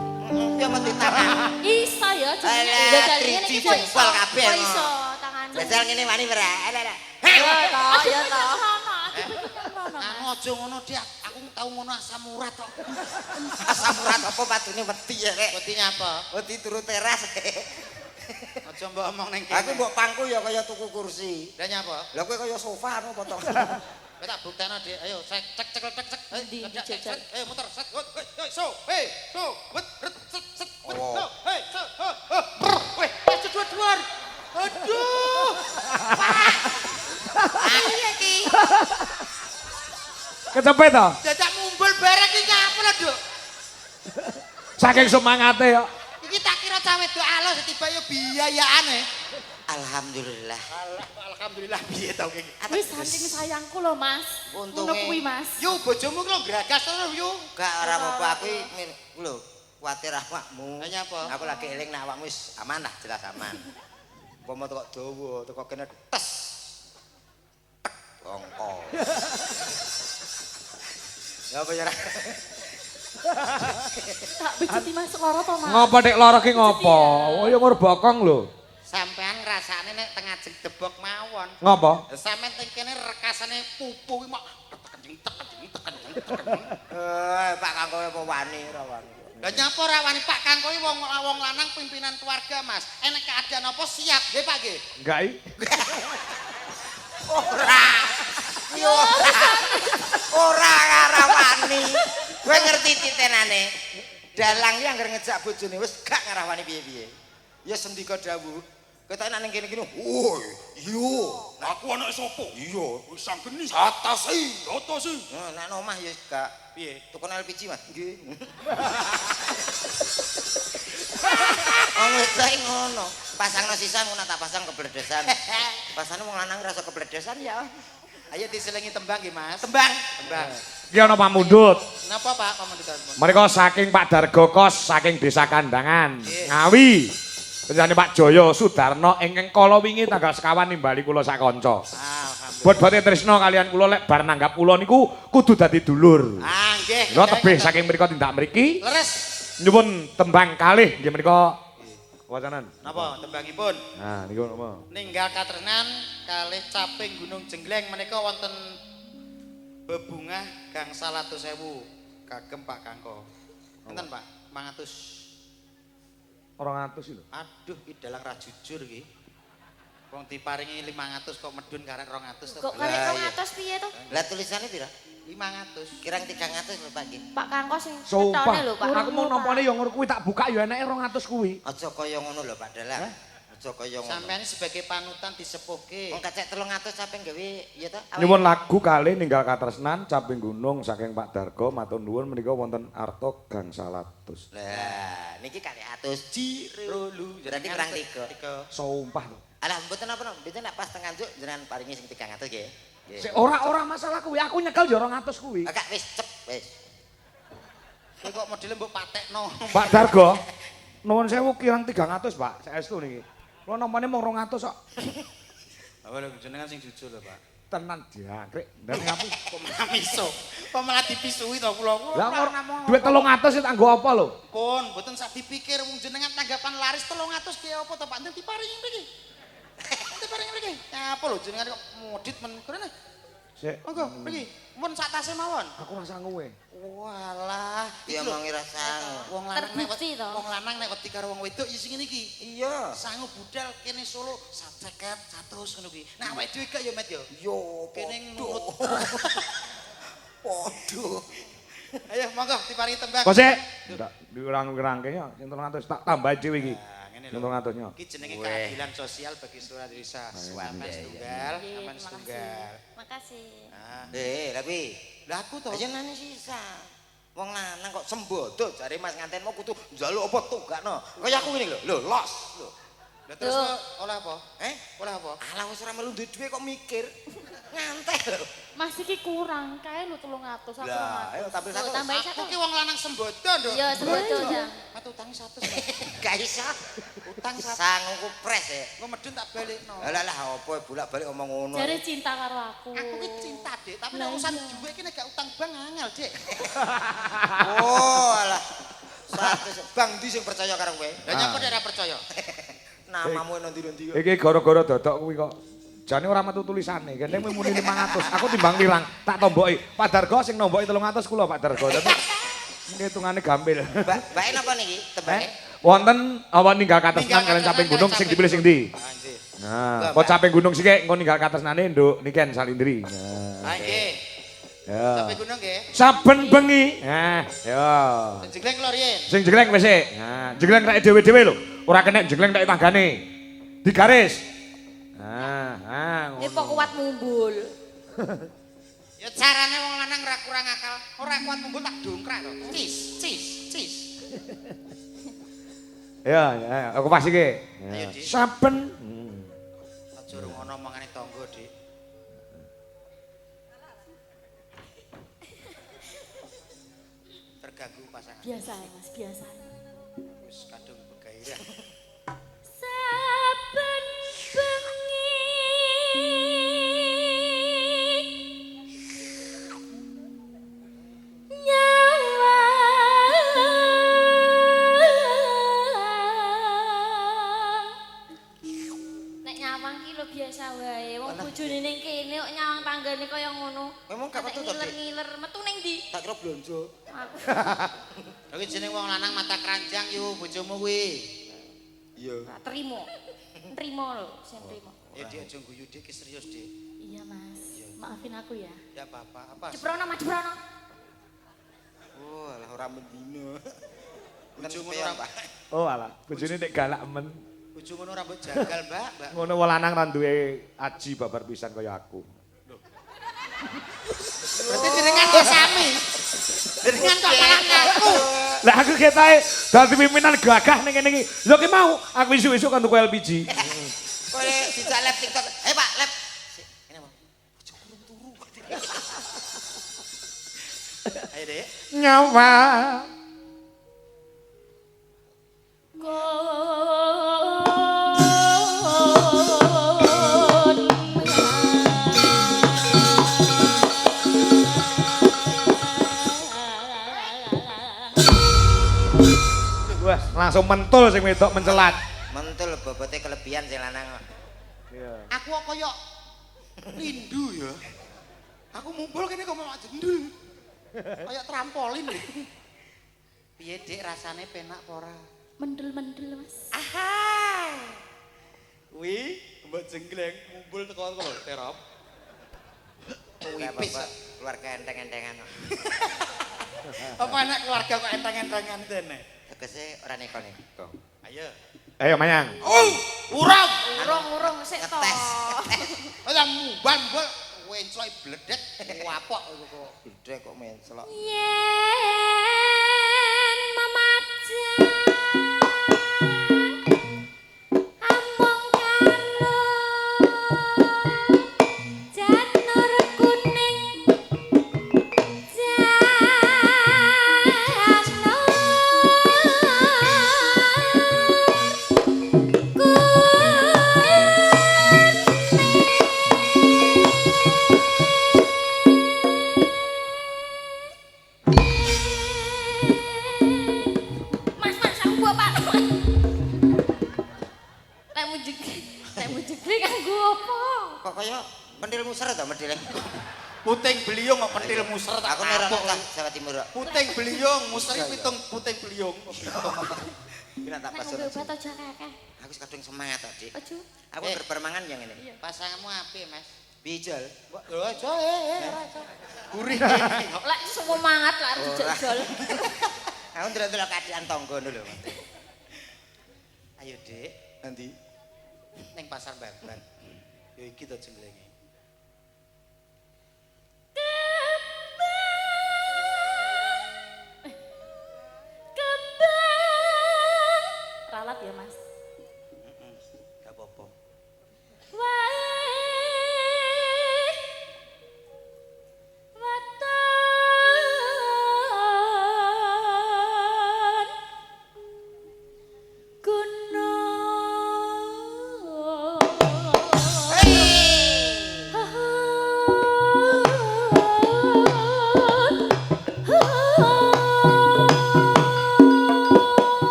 ya mesti tangan. Iso ya jenenge Alah, dadal ngene driji iki kok iso. jempol kabeh, Kok ngono. iso tanganmu? Dasar ngene wani ora. Alah. Ya toh. Anu aja ngono Dik. Aku tau ngono asam urat kok. Asam urat apa patune wedi ya rek. Wedi nyapa? Wedi turu teras. Aja mbok omong ning Aku kene. mbok pangku ya kaya tuku kursi. Lah nyapa? Lah kowe kaya sofa anu potong. Kowe tak buktekno Dik. Ayo cek. Ndi, jajal. Ayo muter set. So. Wet ret set. Oh. No. Hey, so. Weh, aja dua-duar. Aduh. Iya ki. Kecepet to? Dadak mumbul bareng iki ngapa lho, Duk? Saking semangate yo. Iki tak kira cah wedok alus tiba yo biayaane. Alhamdulillah. Alhamdulillah piye to iki. Wis saking sayangku lho Mas. Untunge- Ngono kuwi Mas. Yo bojomu ki lho gragas terus yo. Gak ora apa-apa aku lho kuwatir awakmu. Lah nyapa? Aku lagi eling nek awakmu wis aman lah, jelas aman. Umpama teko dawa, teko kene tes. Ongko. Ya apa ya? Tak bejeti Mas lara to Mas. Ngopo nek lara ki ngopo? Oh ya ngurbokong lho. Sampean ngrasakne nek tengah jeng debok mawon. Ngopo? Sampean teng kene rekasane pupu ki mok tekening. Pak Kangko apa wani ora wani. Lah nyapa ora wani Pak Kangko iki wong lanang pimpinan keluarga Mas. Enek keadaan apa siap nggih Pak nggih. Enggak i. Ora ngarawani. Kowe ngerti titenane. Dalang ki anggere ngejak bojone wis gak ngarawani piye-piye. Ya sendika dawuh. Kowe tak nek ning kene kene, "Woi, iya, Aku anak sapa? iya." Wis sang geni. Atasi. Oto sih. Nek nang omah ya gak Piye? tukun LPG Mas. Nggih. Wong wedok ngono. Pasangno sisa ngono tak pasang kebledesan. Pasane wong lanang rasa kebledesan ya. Ayo diselingi tembang nggih Mas. Tembang. Ki ana pamundhut. Napa Pak pamandutan? Mereka saking Pak Dargo Kos, saking Desa Kandangan, Ngawi. Penjane Pak Joyo Sudarno ingkang kala wingi tanggal sekawan nimbali kula sak kanca. Alhamdulillah. Bot-bote tresna kalian kula lek bar nanggap kula niku kudu dadi dulur. Ah nggih. Kula tebih saking mriku tindak mriki Leres. nyuwun tembang kalih nggih menika wacanan. Napa tembangipun? Nah niku napa? Ninggal katresnan kalih caping Gunung Jengleng menika wonten bebungah gangsal 100.000 kagem Pak Kangko. Enten Pak, 500. 200 lho. Aduh, idalang ra jujur iki. Wong diparingi 500 kok medun karek 200 to. Kok karek 200 piye to? Lah tulisannya pira? 500. Kirang 300 lho Pak nggih. Pak Kangkos sing Sumpah, ketone lho Pak. aku mau nampane yo ngono kuwi tak buka yo eneke 200 kuwi. Aja kaya ngono lho Pak Dalang. Aja kaya ngono. Sampeyan sebagai panutan disepuhke. Wong kacek 300 sampe gawe ya to. Nyuwun lagu kali ninggal katresnan caping gunung saking Pak Dargo matur nuwun menika wonten arta gangsal 100. Lah, niki kali 100 jirolu. Berarti kurang 3. Sumpah lho. Alah mboten apa mboten nek pas tengah njuk jenengan paringi sing 300 nggih. Sik ora masalah kuwi, aku nyekel yo 200 kuwi. Kak wis cep wis. Kowe kok modele mbok patekno. Pak Dargo, nuwun sewu kirang 300, Pak. Saestu niki. Kula nampane mung 200 kok. Apa lho jenengan sing jujur lho, Pak. Tenan diangkrek. Ndang ngapu. Kok malah miso. Kok malah dipisui to kula. Lah duit 300 tak nggo apa lho? Pun, mboten sak dipikir wong jenengan tanggapan laris 300 ki apa to Pak? Ndang diparingi mriki. Diparingi mriki. Apa lho jenengan kok modit men kene. Sik. Monggo, mriki. Mun sak tase mawon. Aku rasa ngowe. Walah, Ya mangi rasane. wong lanang nek Terbukti to. wong lanang nek wedi karo wong wedok ya sing ngene iki. Iya. Sangu budal kene Solo 50, 100 ngono kuwi. Nah, awake dhewe gak ya, Met ya. Yo Kene nurut. Podo. Ayo monggo diparingi tembang. Kok sik? Ndak diurang-urangke ya sing 300 tak tambahi dhewe iki. Nah, ngene Sing lho. 300 nya. Iki jenenge keadilan sosial bagi seluruh desa. Aman setunggal, Nggih, aman terima setunggal. kasih. Makasih. Nah, Tapi lah aku to. aja nane sisa. Wong lanang kok sembodo jare Mas nganten mau kudu njaluk apa tunggakno. Kaya aku ngene lho, los lho. Lah terus oleh apa? Oleh apa? Alah wis ora melu duwe dhuwit kok mikir. Ngantek lho. Mas iki kurang, kae lu 300 aku Lah, ayo 200. tampil Tuh, 100. tambahin Aku 1. ki wong lanang sembodo, Nduk. Iya, sembodo jang. Mat utangi 100. Gak iso. Utang 100. Sanguku pres ya. Kok medun tak balikno. Lah apa bolak-balik omong ngono. Jare cinta karo aku. Aku ki cinta, Dik, tapi nek Lah, urusan iya. duwe ki nek gak utang bank angel, Dik. Oh, alah. 100 Bang ndi sing percaya karo kowe? Lah nyapa nek ora percaya? Namamu nanti-nanti. Iki gara-gara dodok kuwi kok. Jane ora metu tulisane, kene muni 500. Aku timbang pirang, tak tomboki. Pak Dargo sing nomboki 300 kula Pak Dargo. Dadi hitungane gampil. Mbak napa niki tembake? Wonten awan ninggal katresnan kalian caping gunung sing dipilih sing ndi? Anjir. Nah, kok caping gunung sik engko ninggal katresnane nduk niken salindri. Nah. Ah nggih. Ya. Sampai gunung nggih. Saben bengi. Nah, ya. Sing jegleng lho riyen. Sing jegleng wis sik. Nah, jegleng rek dhewe-dhewe lho. Ora kena jegleng rek tanggane. Digaris. Nah, Ini kok kuat mumbul. Ya carane wong lanang ora kurang akal, ora kuat mumbul tak dongkrak to. Cis. Ya, aku pas iki. Ayo, Dik. Saben Aja rungono omongane tangga, Dik. Terganggu pasangan. Biasa ya Mas, biasa. Wis kadung begairah. Saben bengi nyawa nek nyawang ki lho biasa wae wong bojone ning kene kok nyawang tanggane kaya ngono. Memang gak metu to, Dik? ngiler-ngiler metu ning ndi? Tak kira blonjo. Aku Lha jeneng wong lanang mata keranjang yo bojomu kuwi. Iya. ora trimo. Trimo lho, sing trimo. Ya Dik aja guyu Dik, serius Dik. Iya Mas, maafin aku ya. Ya apa-apa. Jeprono Mas Jeprono. Oh, alah ora mendino. Bojomu Ten ora Pak. Oh alah, bojone nek galak men. bojomu ora mbok jagal, Mbak. Ngono wong lanang ra duwe aji babar pisan kaya aku. Berarti jenengan kok sami. Jenengan kok malah ngaku. Lah aku ketae dadi pimpinan gagah ning kene iki. Lho ki mau aku isu-isu kan tuku LPG. Kowe dijak live TikTok. Pak, live. Sik, ini apa? Ojo turu. Ayo Dik. Nyawa wah langsung mentul sing wedok mencelat. Mentul bobote kelebihan sing lanang. Iya. Aku kok koyo rindu ya. Aku mumpul kene kok malah jendul. Kayak trampolin lho. Piye Dik rasane penak apa ora? Mendel-mendel, Mas. Aha. Kuwi mbok jenggleng mumpul teko lho terop. Wipis keluarga enteng-entengan. Apa anak keluarga kok enteng-entengan dene? Tegese ora neko nih. Ayo. Ayo Mayang. Urung. Urung sik to. Ngetes. Ora mumbal-mumbal wenclok bledek wapok kok. Gede kok mencelok. Yen memaja among karo janur kuning Mas, aku buah Pak. Lek mujegli kanggo apa? Kok kaya pentil muser to medile. Puting beliung kok pentil muser tak Aku ora kapok. nang Jawa Timur. Puting beliung muser pitung puting beliung. Kira tak Nek pas. ngombe obat aja kakek. Aku wis kadung semangat to, Dik. Ojo. Aku berpermangan yang ini. Pasanganmu apik, Mas. Bijol. Lho aja ora aja. Gurih. Lek semangat lek arep dijol. Aku ndelok-ndelok keadaan tangga ngono lho. Ayo, Dik. Nanti ning pasar Baban. Ya iki to jenglenge. Kembang. Ralat ya, Mas. Gak apa-apa. Wae. Watan.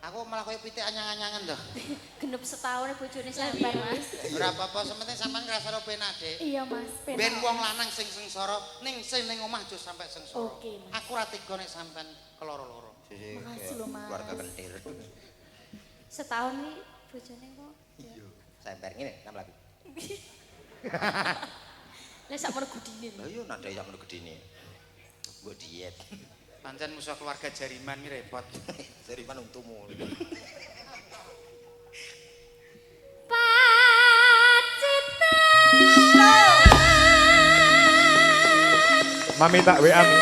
Aku malah koyo pitik anyang-anyangan to. Genep setahun bojone sampean, Mas. Ora apa-apa, sementing sampean ngrasakno penak, Dik. Iya, Mas. penak. Ben wong lanang sing sengsara ning ning omah aja sampe sengsara. Oke, Mas. Aku ora tega nek sampean keloro-loro. Makasih lho, Mas. Keluarga kentir. Setahun nih bojone kok. Iya. Samper ngene, nang lagi. Lah sak menawa gudine lho. Lah yo nandai sak ngono gedine. Mbok diet. Pancen musuh keluarga Jariman iki repot. Dari mana untumu? Mami tak WA Mi.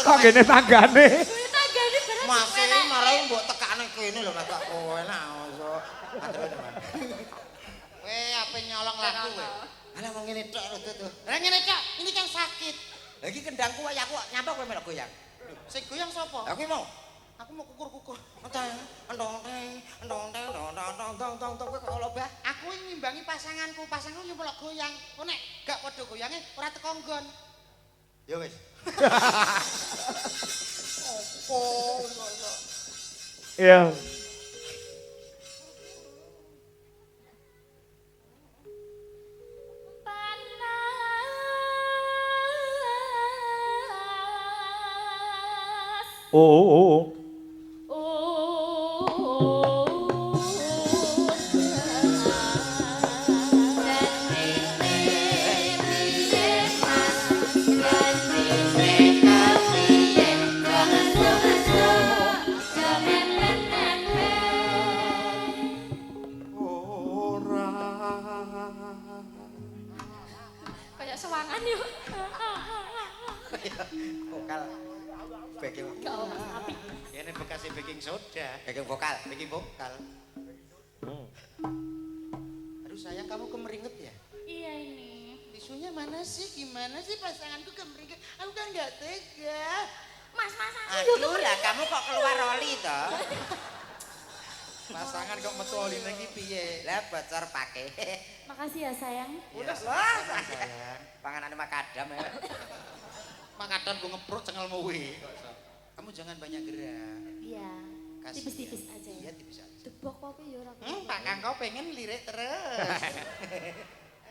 Kok gene tanggane. Tanggane bareng. Masih marai mbok tekane kene lho nek kowe enak iso. Kowe ape nyolong laku kowe? Ala wong ngene tok lho tuh. Lah ngene Cak, ini kan sakit. Lah iki kendangku wae aku nyapa kowe melok goyang. Sing goyang sapa? Aku mau. Aku mau kukur-kukur. Kowe kok lobah. Aku ini ngimbangi pasanganku, pasanganku yo melok goyang. Kok nek gak padha goyange ora teko nggon. Ya wis. Iya. Oh. Kayak sewangan yuk. Vokal. Backing. Gak apa api. Ini bekasnya baking soda. Backing vokal. Baking vokal. Aduh sayang kamu kemeringet ya? Iya ini. Tisunya mana sih? Gimana sih pasanganku kemeringet? Aku kan nggak tega. Mas, Aduh lah kamu kok keluar oli toh? Pasangan kok metu oli lagi piye? Lah bocor pake. Makasih ya sayang. Udah lah sayang. Panganane makadam ya. Makadam gue ngeprut cengelmu wi. Kamu jangan banyak gerak. Iya. Kasihan. Tipis-tipis aja Iya ya. tipis aja. Debok kopi ya ora. Pak Kang kau pengen lirik terus.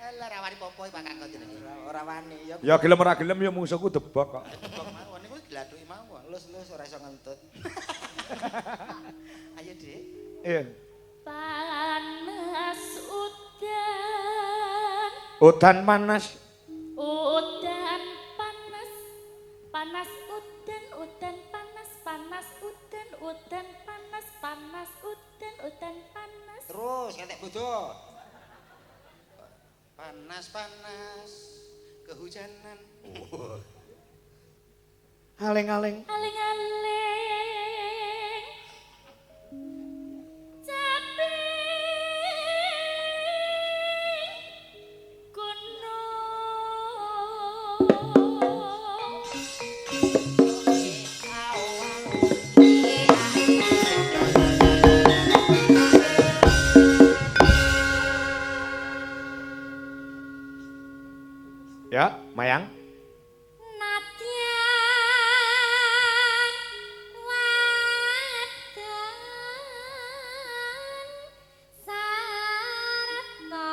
Alah rawani popoi Pak Kang kau tidak. Ora wani ya. Ya gelem ora gelem ya musuhku debak kok. Bang mawon niku diladuki mawon. Lus ora iso ngentut. Ayo Dik. Iya. Panas udan. Udan panas. Udan panas. Panas udan, udan panas, panas udan, udan panas, panas udan, udan panas. Terus ngetek bodoh. Panas-panas kehujanan. Aling-aling. Aling-aling. Caping gunung. Ya, Mayang. Nadyan wadan saratna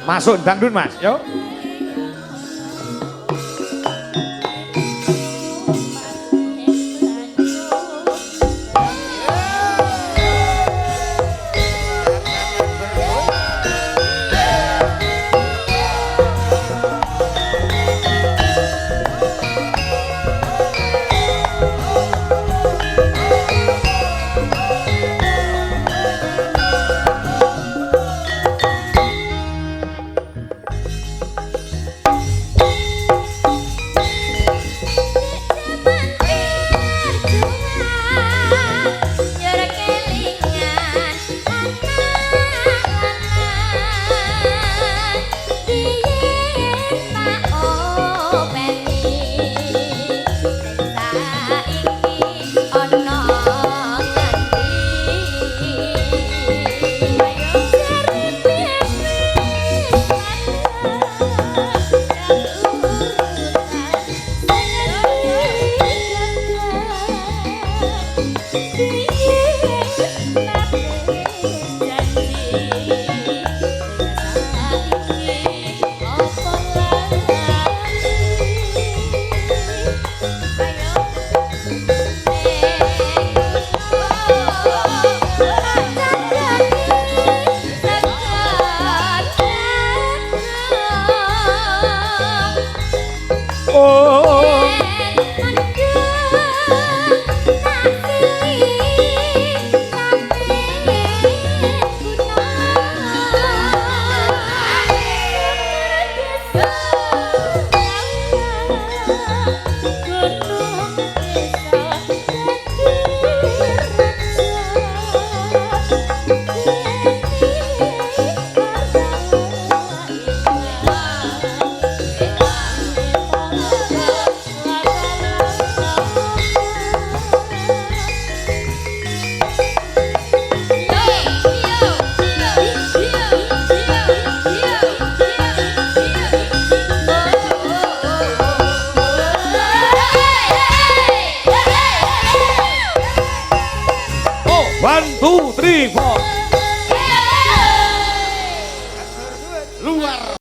Masuk dangdut Mas, yo. Ivo